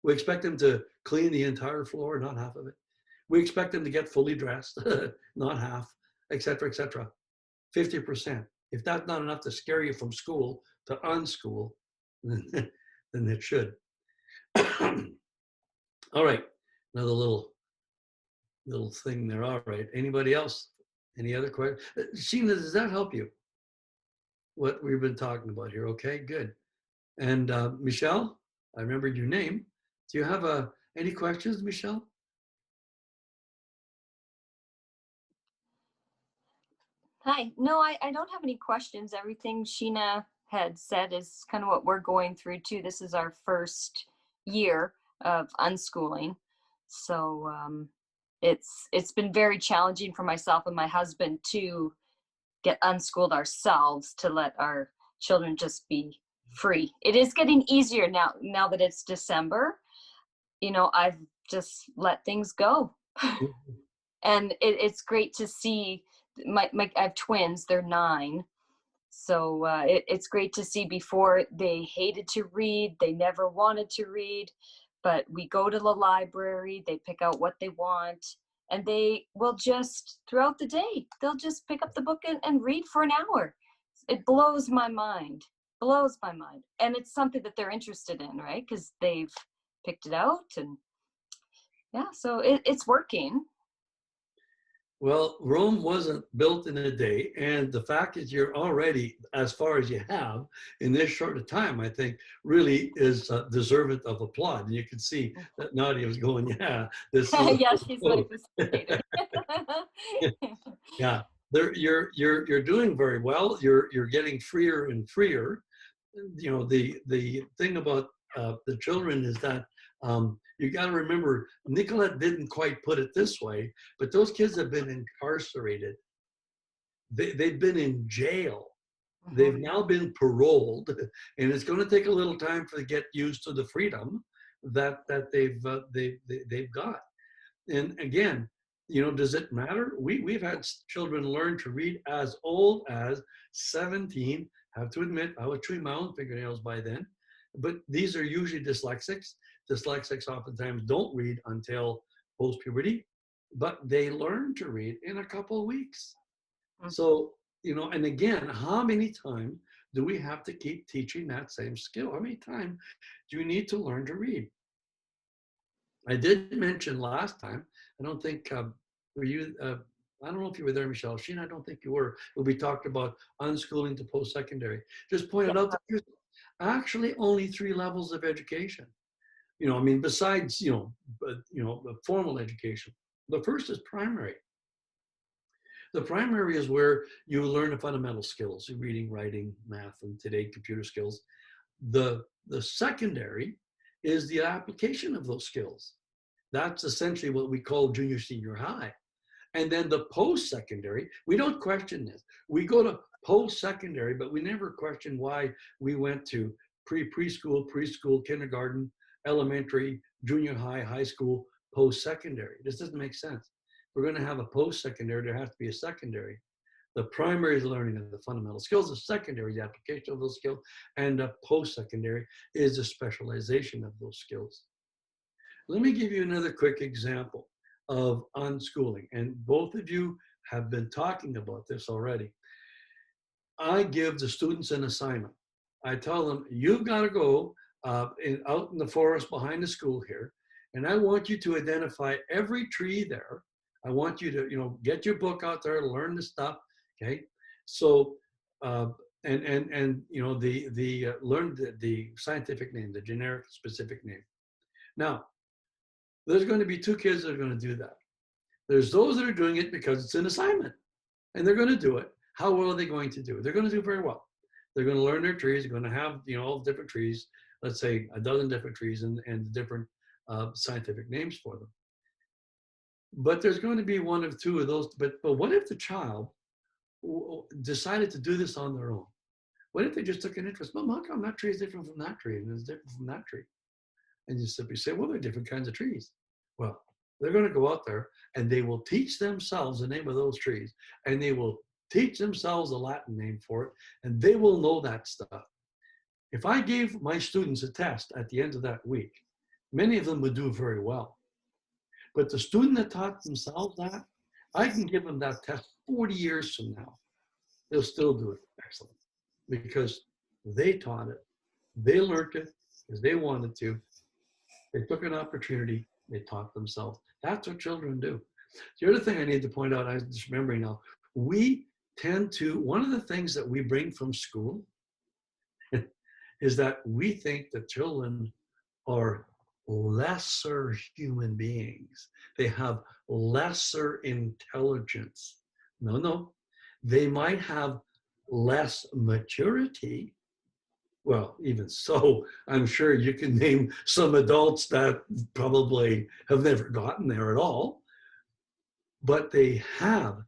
We expect them to clean the entire floor, not half of it. We expect them to get fully dressed, not half, et cetera, et cetera. 50%. If that's not enough to scare you from school to unschool, then it should. All right, another little thing there. All right, anybody else? Any other questions? Sheena, does that help you? What we've been talking about here? Okay, good. And Michelle, I remembered your name. Do you have any questions, Michelle? Hi. No, I don't have any questions. Everything Sheena had said is kind of what we're going through too. This is our first year of unschooling. So it's been very challenging for myself and my husband to get unschooled ourselves, to let our children just be free. It is getting easier now that it's December. I've just let things go. And it's great to see I have twins, they're 9. So it's great to see. Before, they hated to read, they never wanted to read, but we go to the library, they pick out what they want, and they will just, throughout the day, they'll just pick up the book and read for an hour. It blows my mind, And it's something that they're interested in, right? Because they've picked it out, and yeah, so it's working. Well, Rome wasn't built in a day, and the fact that you're already as far as you have in this short a time, I think, really is deserving of applaud. And you can see that Nadia was going, "Yeah, this." Yeah, she's my facilitator. Yeah, you're doing very well. You're getting freer and freer. The thing about the children is that you got to remember, Nicolette didn't quite put it this way, but those kids have been incarcerated. They've been in jail. They've now been paroled, and it's going to take a little time for them to get used to the freedom that they've got. And again, does it matter? We've had children learn to read as old as 17. I have to admit, I was chewing my own fingernails by then. But these are usually dyslexics. Dyslexics oftentimes don't read until post-puberty, but they learn to read in a couple of weeks. So, and again, how many times do we have to keep teaching that same skill? How many times do you need to learn to read? I did mention last time, I don't think, were you, I don't know if you were there, Michelle. Sheena, I don't think you were. When we talked about unschooling to post-secondary. Just pointed out that Actually, only 3 levels of education. You know, I mean, besides, formal education. The first is primary. The primary is where you learn the fundamental skills, reading, writing, math, and today computer skills. The secondary is the application of those skills. That's essentially what we call junior, senior high. And then the post-secondary, we don't question this. We go to post-secondary, but we never question why we went to preschool, kindergarten, elementary, junior high, high school, post-secondary. This doesn't make sense. If we're going to have a post-secondary, there has to be a secondary. The primary is learning of the fundamental skills. The secondary is the application of those skills. And the post-secondary is the specialization of those skills. Let me give you another quick example of unschooling. And both of you have been talking about this already. I give the students an assignment. I tell them, you've got to go out in the forest behind the school here, and I want you to identify every tree there. I want you to, get your book out there, learn the stuff, okay? So, learn the scientific name, the generic specific name. Now, there's going to be 2 kids that are going to do that. There's those that are doing it because it's an assignment, and they're going to do it. How well are they going to do? They're going to do very well. They're going to learn their trees. They're going to have, all different trees, let's say a dozen different trees and different scientific names for them. But there's going to be 1 or 2 of those. But what if the child decided to do this on their own? What if they just took an interest? Mom, how come that tree is different from that tree and it's different from that tree? And you simply say, well, they're different kinds of trees. Well, they're going to go out there and they will teach themselves the name of those trees, and they will teach themselves a Latin name for it, and they will know that stuff. If I gave my students a test at the end of that week, many of them would do very well. But the student that taught themselves that, I can give them that test 40 years from now. They'll still do it excellent because they taught it. They learned it because they wanted to. They took an opportunity. They taught themselves. That's what children do. The other thing I need to point out, I'm just remembering now, we tend to, one of the things that we bring from school is that we think that children are lesser human beings. They have lesser intelligence. No. They might have less maturity. Well, even so, I'm sure you can name some adults that probably have never gotten there at all, but they have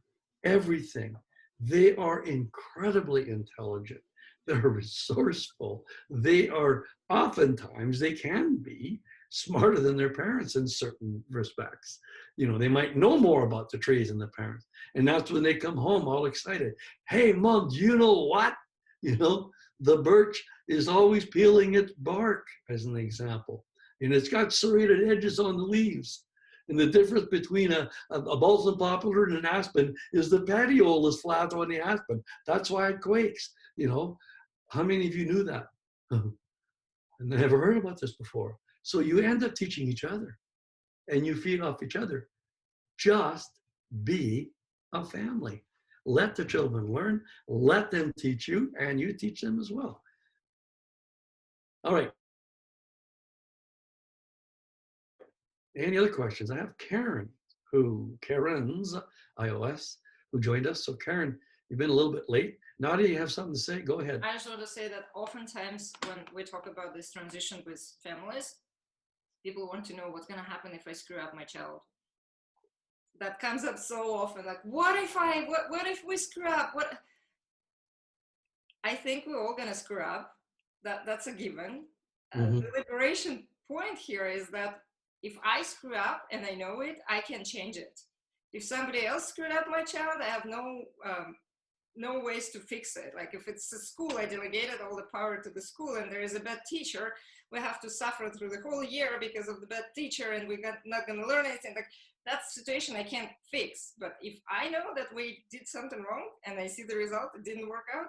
everything. They are incredibly intelligent. They're resourceful. They are oftentimes, they can be smarter than their parents in certain respects. They might know more about the trees than the parents. And that's when they come home all excited. Hey, Mom, do you know what? The birch is always peeling its bark, as an example. And it's got serrated edges on the leaves. And the difference between a balsam poplar and an aspen is the petiole is flat on the aspen. That's why it quakes. How many of you knew that? And never heard about this before. So you end up teaching each other and you feed off each other. Just be a family. Let the children learn, let them teach you, and you teach them as well. All right. Any other questions? I have Karen's iOS, who joined us. So Karen, you've been a little bit late. Nadia, you have something to say? Go ahead. I just want to say that oftentimes when we talk about this transition with families, people want to know what's going to happen if I screw up my child. That comes up so often, like, what if we screw up? I think we're all going to screw up. That's a given. Mm-hmm. The liberation point here is that if I screw up and I know it, I can change it. If somebody else screwed up my child, I have no ways to fix it. Like if it's a school, I delegated all the power to the school, and there is a bad teacher, we have to suffer through the whole year because of the bad teacher, and we're not going to learn anything. Like that situation I can't fix. But if I know that we did something wrong and I see the result, it didn't work out,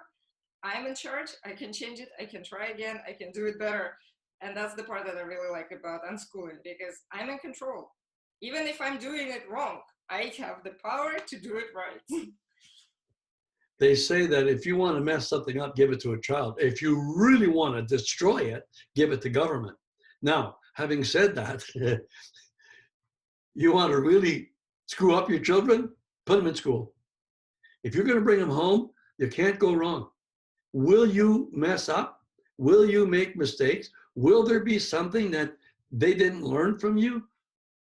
I'm in charge, I can change it, I can try again, I can do it better. And that's the part that I really like about unschooling, because I'm in control. Even if I'm doing it wrong, I have the power to do it right. They say that if you want to mess something up, give it to a child. If you really want to destroy it, give it to government. Now, having said that, you want to really screw up your children, put them in school. If you're going to bring them home, you can't go wrong. Will you mess up? Will you make mistakes? Will there be something that they didn't learn from you?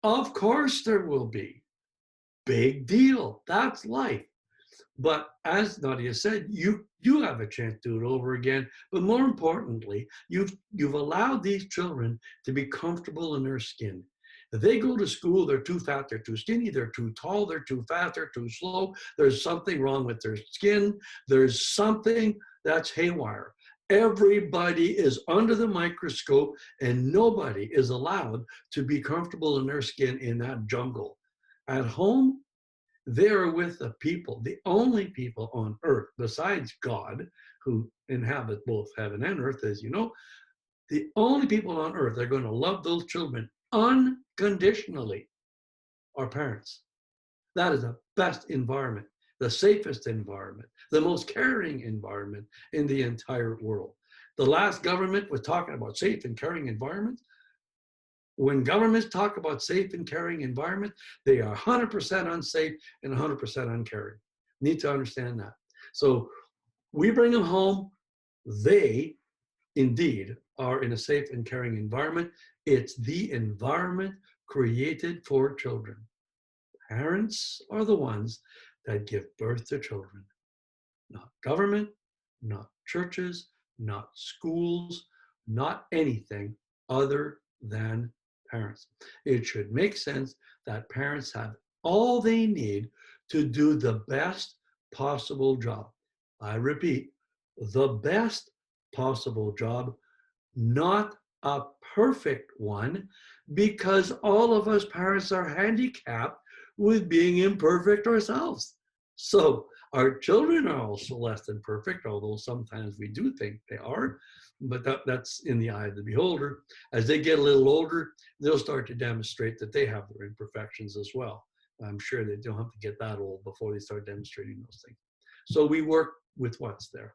Of course there will be. Big deal. That's life. But as Nadia said, you have a chance to do it over again. But more importantly, you've allowed these children to be comfortable in their skin. If they go to school, they're too fat, they're too skinny, they're too tall, they're too fast, they're too slow. There's something wrong with their skin. There's something that's haywire. Everybody is under the microscope, and nobody is allowed to be comfortable in their skin in that jungle. At home, they are with the people, the only people on earth besides God, who inhabit both heaven and earth, as you know. The only people on earth that are going to love those children unconditionally are parents. That is the best environment, the safest environment, the most caring environment in the entire world. The last government was talking about safe and caring environments. When governments talk about safe and caring environment, they are 100% unsafe and 100% uncaring. Need to understand that. So we bring them home. They indeed are in a safe and caring environment. It's the environment created for children. Parents are the ones that give birth to children, not government, not churches, not schools, not anything other than parents. It should make sense that parents have all they need to do the best possible job. I repeat, the best possible job, not a perfect one, because all of us parents are handicapped with being imperfect ourselves. So our children are also less than perfect, although sometimes we do think they are, but that's in the eye of the beholder. As they get a little older, they'll start to demonstrate that they have their imperfections as well. I'm sure they don't have to get that old before they start demonstrating those things. So we work with what's there.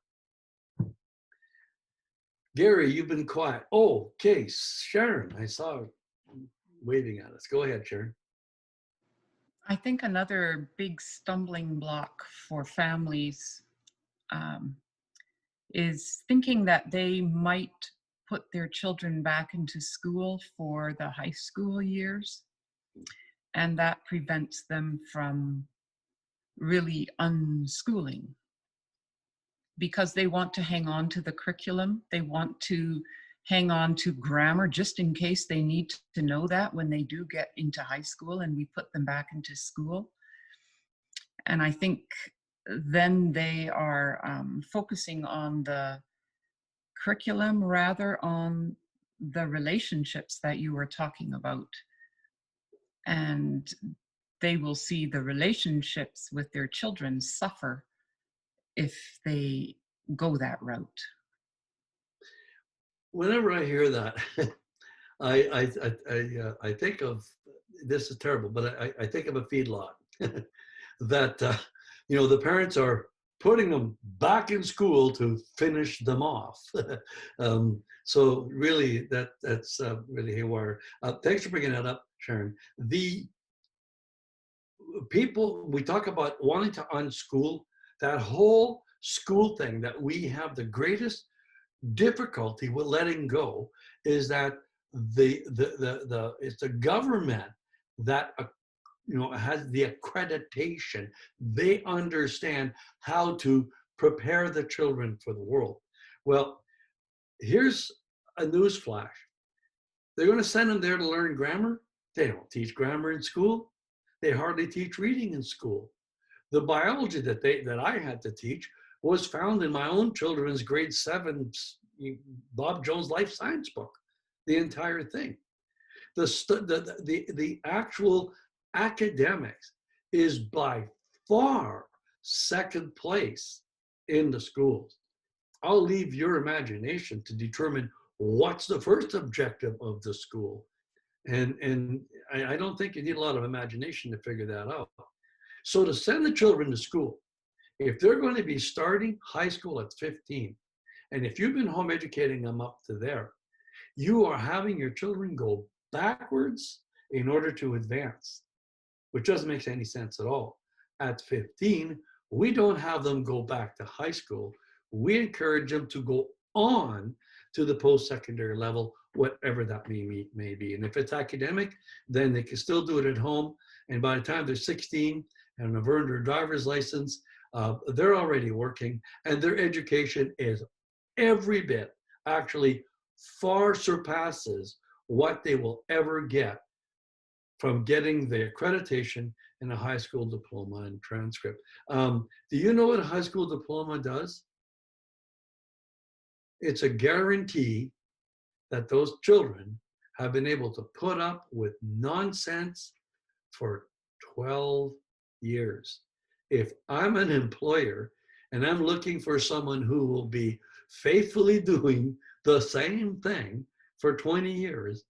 Gary, you've been quiet. Oh, okay, Sharon, I saw her waving at us. Go ahead, Sharon. I think another big stumbling block for families is thinking that they might put their children back into school for the high school years, and that prevents them from really unschooling, because they want to hang on to the curriculum. They want to hang on to grammar just in case they need to know that when they do get into high school and we put them back into school. And I think then they are focusing on the curriculum rather on the relationships that you were talking about. And they will see the relationships with their children suffer if they go that route. Whenever I hear that, I think of, this is terrible, but I think of a feedlot that, you know, the parents are putting them back in school to finish them off. So really, that's really haywire. Thanks for bringing that up, Sharon. The people, we talk about wanting to unschool, that whole school thing that we have the greatest difficulty with letting go is that it's the government that has the accreditation. They understand how to prepare the children for the world. Well, here's a news flash. They're going to send them there to learn grammar. They don't teach grammar in school. They hardly teach reading in school. The biology that I had to teach was found in my own children's grade 7 Bob Jones Life Science book, the entire thing. The actual academics is by far second place in the schools. I'll leave your imagination to determine what's the first objective of the school. And I don't think you need a lot of imagination to figure that out. So to send the children to school If they're going to be starting high school at 15, and if you've been home educating them up to there, you are having your children go backwards in order to advance, which doesn't make any sense at all. At 15, we don't have them go back to high school. We encourage them to go on to the post-secondary level, whatever that may be. And if it's academic, then they can still do it at home. And by the time they're 16 and have earned their driver's license, they're already working, and their education is every bit, actually far surpasses what they will ever get from getting the accreditation and a high school diploma and transcript. Do you know what a high school diploma does? It's a guarantee that those children have been able to put up with nonsense for 12 years. If I'm an employer and I'm looking for someone who will be faithfully doing the same thing for 20 years,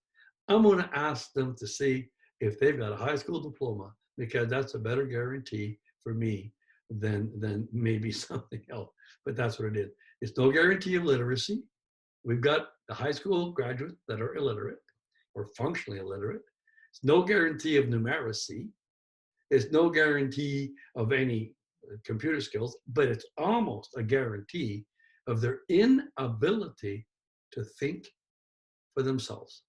I'm going to ask them to see if they've got a high school diploma, because that's a better guarantee for me than maybe something else. But that's what it is. It's no guarantee of literacy. We've got the high school graduates that are illiterate or functionally illiterate. It's no guarantee of numeracy. It's no guarantee of any computer skills, but it's almost a guarantee of their inability to think for themselves.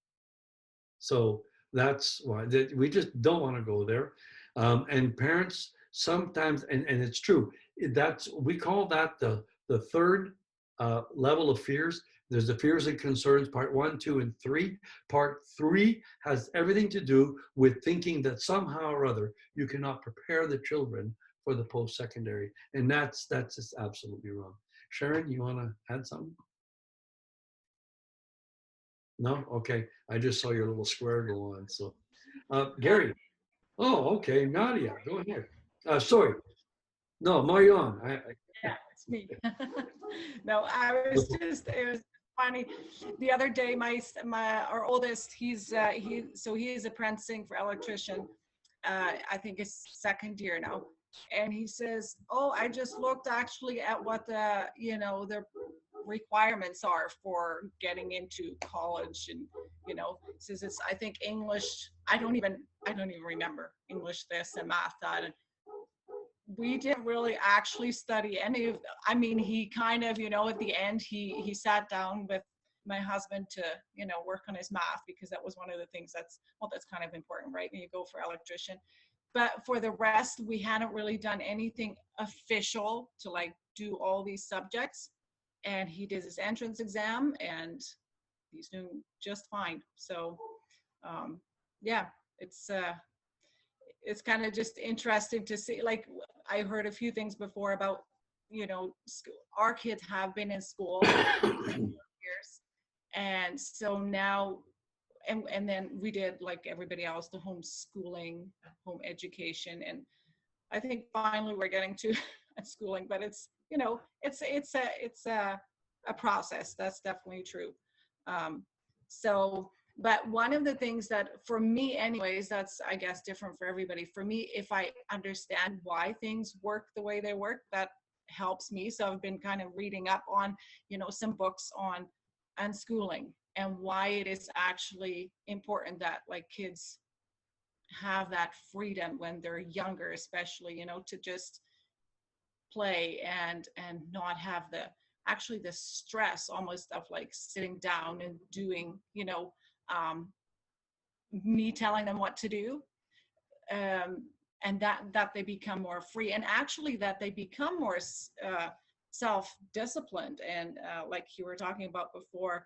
So that's why we just don't want to go there. And parents sometimes, and it's true, we call that the third level of fears. There's the fears and concerns, part 1, 2, and 3. Part 3 has everything to do with thinking that somehow or other you cannot prepare the children for the post-secondary. And that's just absolutely wrong. Sharon, you want to add something? No? Okay. I just saw your little square go on. So, Gary. Oh, okay. Nadia, go ahead. Sorry. No, Marion. Yeah, it's me. No, I was just, it was funny. The other day, our oldest, he is apprenticing for electrician. I think it's second year now. And he says, oh, I just looked actually at what the requirements are for getting into college. And, says it's, I think English, I don't even remember English this and math that. And we didn't really actually study any of, he kind of, at the end, he sat down with my husband to, work on his math, because that was one of the things that's kind of important, right? When you go for electrician. But for the rest, we hadn't really done anything official to do all these subjects. And he did his entrance exam and he's doing just fine. So yeah, it's kind of just interesting to see. I heard a few things before about, school. Our kids have been in school for years. And so now, and then we did, like everybody else, the homeschooling, home education. And I think finally we're getting to schooling, but it's, it's a process. That's definitely true. But one of the things that, for me anyways, that's, I guess, different for everybody. For me, if I understand why things work the way they work, that helps me. So I've been kind of reading up on, some books on unschooling and why it is actually important that kids have that freedom when they're younger, especially, to just play and not have the stress almost of sitting down and doing, me telling them what to do, and that they become more free, and actually that they become more self-disciplined. And like you were talking about before,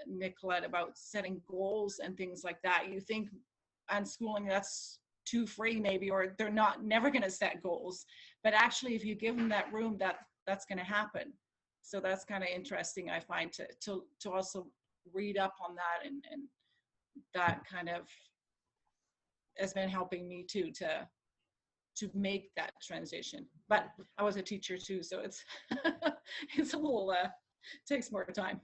Nicolette, about setting goals and things like that. You think unschooling, that's too free maybe, or they're never going to set goals, but actually if you give them that room, that's going to happen. So that's kind of interesting, I find, to also read up on that, and that kind of has been helping me too to make that transition. But I was a teacher too, so it's it's a little takes more time.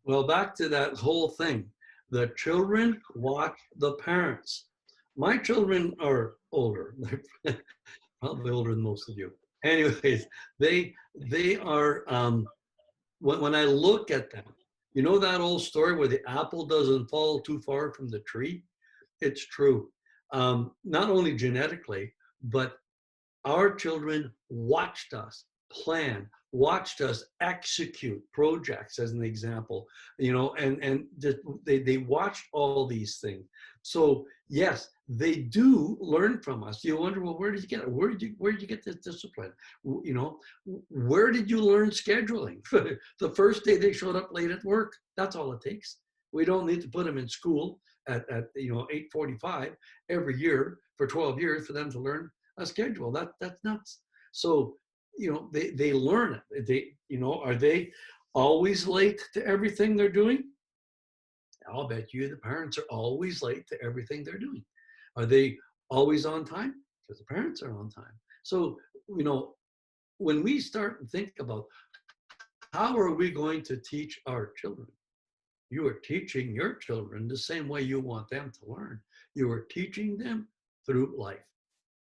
Well, back to that whole thing. The children watch the parents. My children are older, probably older than most of you. anyways, they are, when I look at them, you know that old story where the apple doesn't fall too far from the tree? It's true. Not only genetically, but our children watched us plan, watched us execute projects, as an example, and they watched all these things. So yes, they do learn from us. You wonder, well, where did you get it? Where did you get this discipline? Where did you learn scheduling? The first day they showed up late at work, that's all it takes. We don't need to put them in school at 8:45 every year for 12 years for them to learn a schedule. That's nuts. So they learn it. Are they always late to everything they're doing? I'll bet you the parents are always late to everything they're doing. Are they always on time? Because the parents are on time. So when we start and think about how are we going to teach our children, you are teaching your children the same way you want them to learn. You are teaching them through life.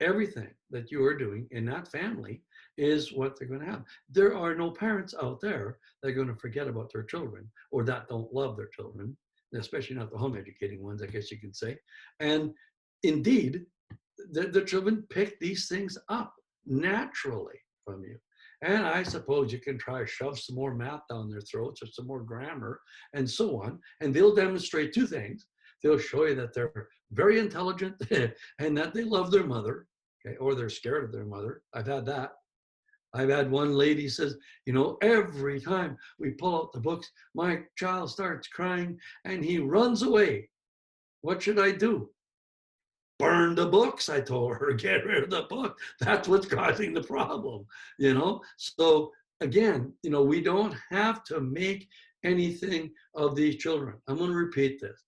Everything that you are doing in that family is what they're going to have. There are no parents out there that are going to forget about their children or that don't love their children, especially not the home educating ones, I guess you could say. And indeed, the children pick these things up naturally from you. And I suppose you can try to shove some more math down their throats or some more grammar and so on. And they'll demonstrate two things. They'll show you that they're very intelligent and that they love their mother, okay, or they're scared of their mother. I've had that. I've had one lady says, every time we pull out the books, my child starts crying and he runs away. What should I do? Burn the books, I told her. Get rid of the book. That's what's causing the problem, So again, we don't have to make anything of these children. I'm going to repeat this.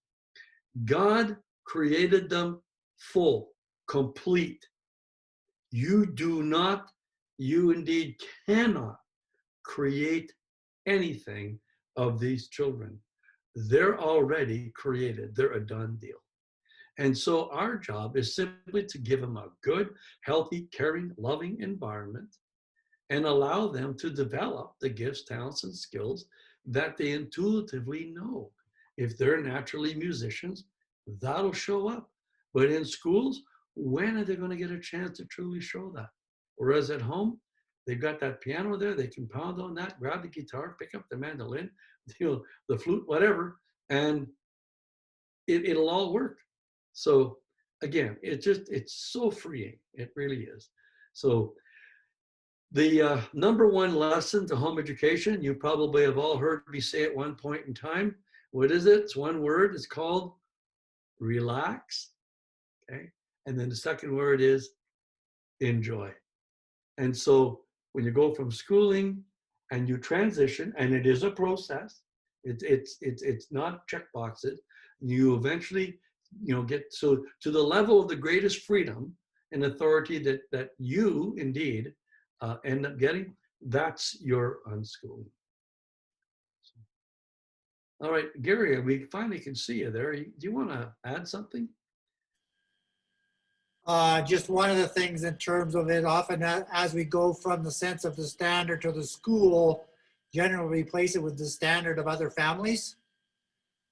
God created them full, complete. You indeed cannot create anything of these children. They're already created. They're a done deal. And so our job is simply to give them a good, healthy, caring, loving environment and allow them to develop the gifts, talents, and skills that they intuitively know. If they're naturally musicians, that'll show up. But in schools, when are they going to get a chance to truly show that? Whereas at home, they've got that piano there, they can pound on that, grab the guitar, pick up the mandolin, the flute, whatever, and it'll all work. So again, it's so freeing. It really is. So the number one lesson to home education, you probably have all heard me say at one point in time. What is it? It's one word. It's called relax. Okay. And then the second word is enjoy. And so when you go from schooling and you transition, and it is a process, it's not check boxes, you eventually get to the level of the greatest freedom and authority that you indeed end up getting. That's your unschooling. All right, Gary, we finally can see you there. Do you want to add something? Just one of the things in terms of it, often as we go from the sense of the standard to the school, generally replace it with the standard of other families.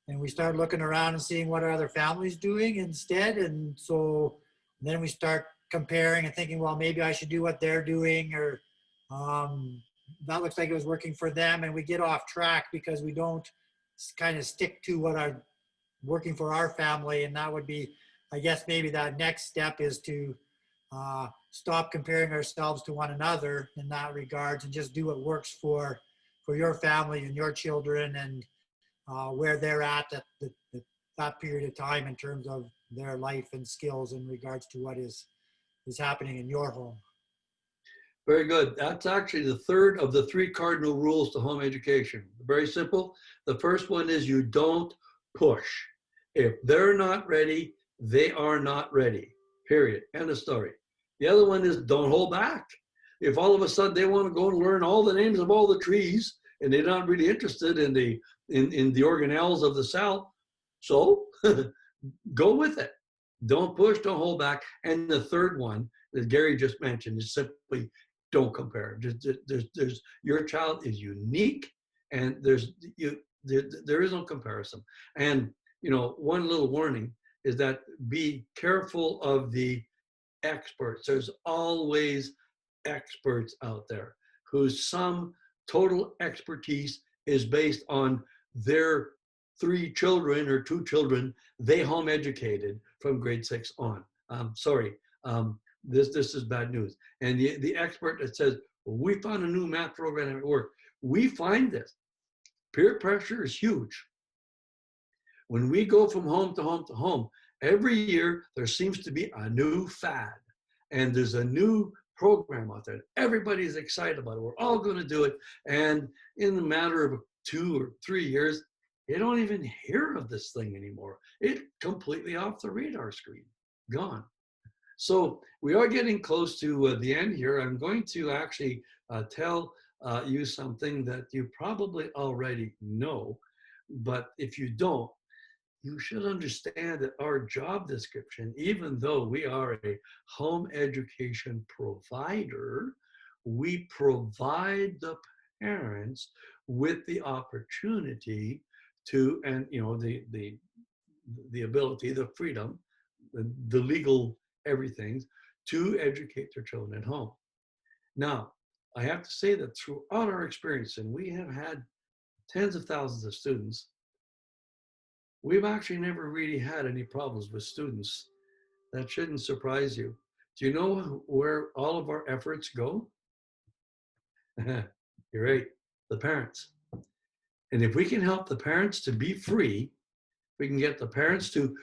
And we start looking around and seeing what are other families doing instead. And so then we start comparing and thinking, well, maybe I should do what they're doing, or that looks like it was working for them. And we get off track because we don't kind of stick to what are working for our family. And that would be, I guess, maybe that next step is to stop comparing ourselves to one another in that regards and just do what works for your family and your children and where they're at that period of time in terms of their life and skills in regards to what is happening in your home. Very good. That's actually the third of the 3 cardinal rules to home education. Very simple. The first one is you don't push. If they're not ready, they are not ready. Period. End of story. The other one is don't hold back. If all of a sudden they want to go and learn all the names of all the trees and they're not really interested in the organelles of the cell, so go with it. Don't push, don't hold back. And the third one that Gary just mentioned is simply don't compare. There's your child is unique, and there is no comparison. And you know, one little warning is that be careful of the experts. There's always experts out there whose sum total expertise is based on their 3 children or 2 children they home educated from grade 6 on. Sorry, this is bad news. And the expert that says, well, we found a new math program at work. We find this. Peer pressure is huge. When we go from home to home to home, every year there seems to be a new fad, and there's a new program out there. Everybody's excited about it. We're all going to do it. And in the matter of 2 or 3 years, you don't even hear of this thing anymore. It's completely off the radar screen, gone. So we are getting close to the end here. I'm going to actually tell you something that you probably already know, but if you don't, you should understand that our job description, even though we are a home education provider, we provide the parents with the opportunity to, and you know, the ability, the freedom, the legal everything, to educate their children at home. Now, I have to say that throughout our experience, and we have had tens of thousands of students, we've actually never really had any problems with students. That shouldn't surprise you. Do you know where all of our efforts go? You're right, the parents. And if we can help the parents to be free, we can get the parents to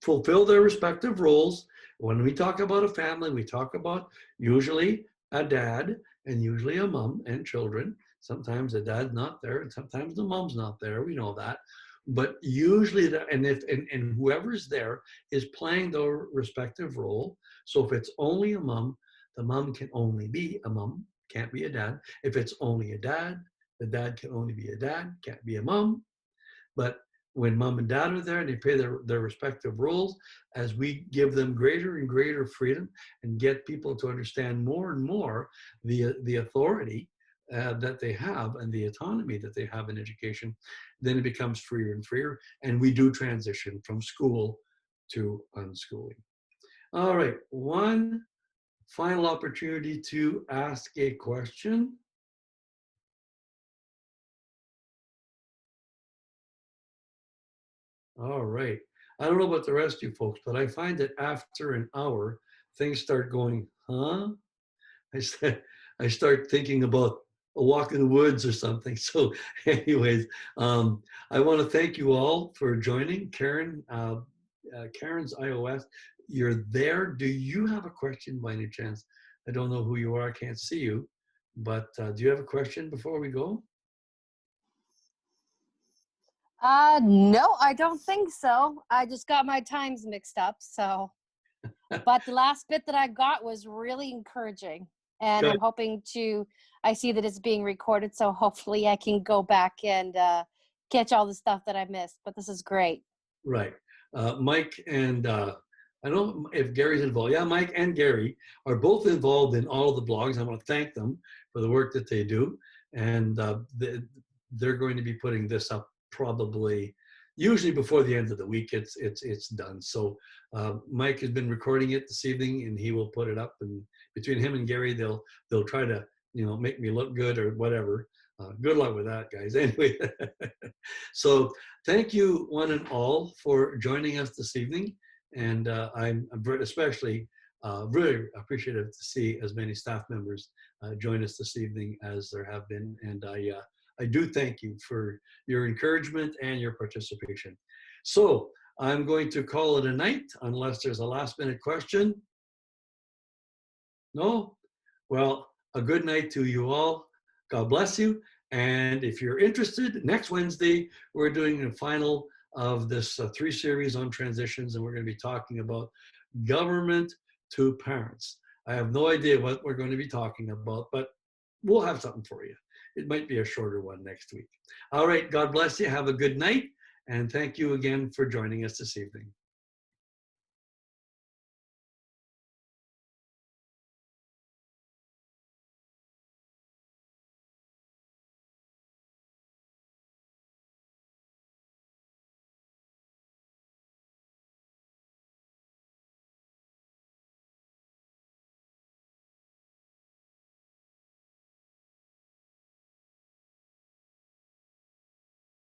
fulfill their respective roles. When we talk about a family, we talk about usually a dad and usually a mom and children. Sometimes the dad's not there and sometimes the mom's not there. We know that. But usually, and whoever's there is playing their respective role. So if it's only a mom, the mom can only be a mom, can't be a dad. If it's only a dad, the dad can only be a dad, can't be a mom. But when mom and dad are there and they play their respective roles, as we give them greater and greater freedom and get people to understand more and more the authority that they have and the autonomy that they have in education, then it becomes freer and freer, and we do transition from school to unschooling. All right, one final opportunity to ask a question. All right. I don't know about the rest of you folks, but I find that after an hour, things start going, huh? I start thinking about a walk in the woods or something. So anyways, I want to thank you all for joining. Karen, Karen's iOS, you're there. Do you have a question by any chance? I don't know who you are. I can't see you. But do you have a question before we go? No, I don't think so. I just got my times mixed up. So, but the last bit that I got was really encouraging. And Good. I'm hoping I see that it's being recorded. So hopefully I can go back and catch all the stuff that I missed. But this is great. Right. Mike and I don't know if Gary's involved. Yeah, Mike and Gary are both involved in all of the blogs. I want to thank them for the work that they do. And they're going to be putting this up probably, usually before the end of the week, it's done. So Mike has been recording it this evening, and he will put it up. And between him and Gary, they'll try to make me look good or whatever. Good luck with that, guys. Anyway, so thank you one and all for joining us this evening, and I'm especially really appreciative to see as many staff members join us this evening as there have been, and I do thank you for your encouragement and your participation. So I'm going to call it a night unless there's a last minute question. No? Well, a good night to you all. God bless you. And if you're interested, next Wednesday, we're doing the final of this 3 series on transitions, and we're going to be talking about government to parents. I have no idea what we're going to be talking about, but we'll have something for you. It might be a shorter one next week. All right, God bless you. Have a good night. And thank you again for joining us this evening.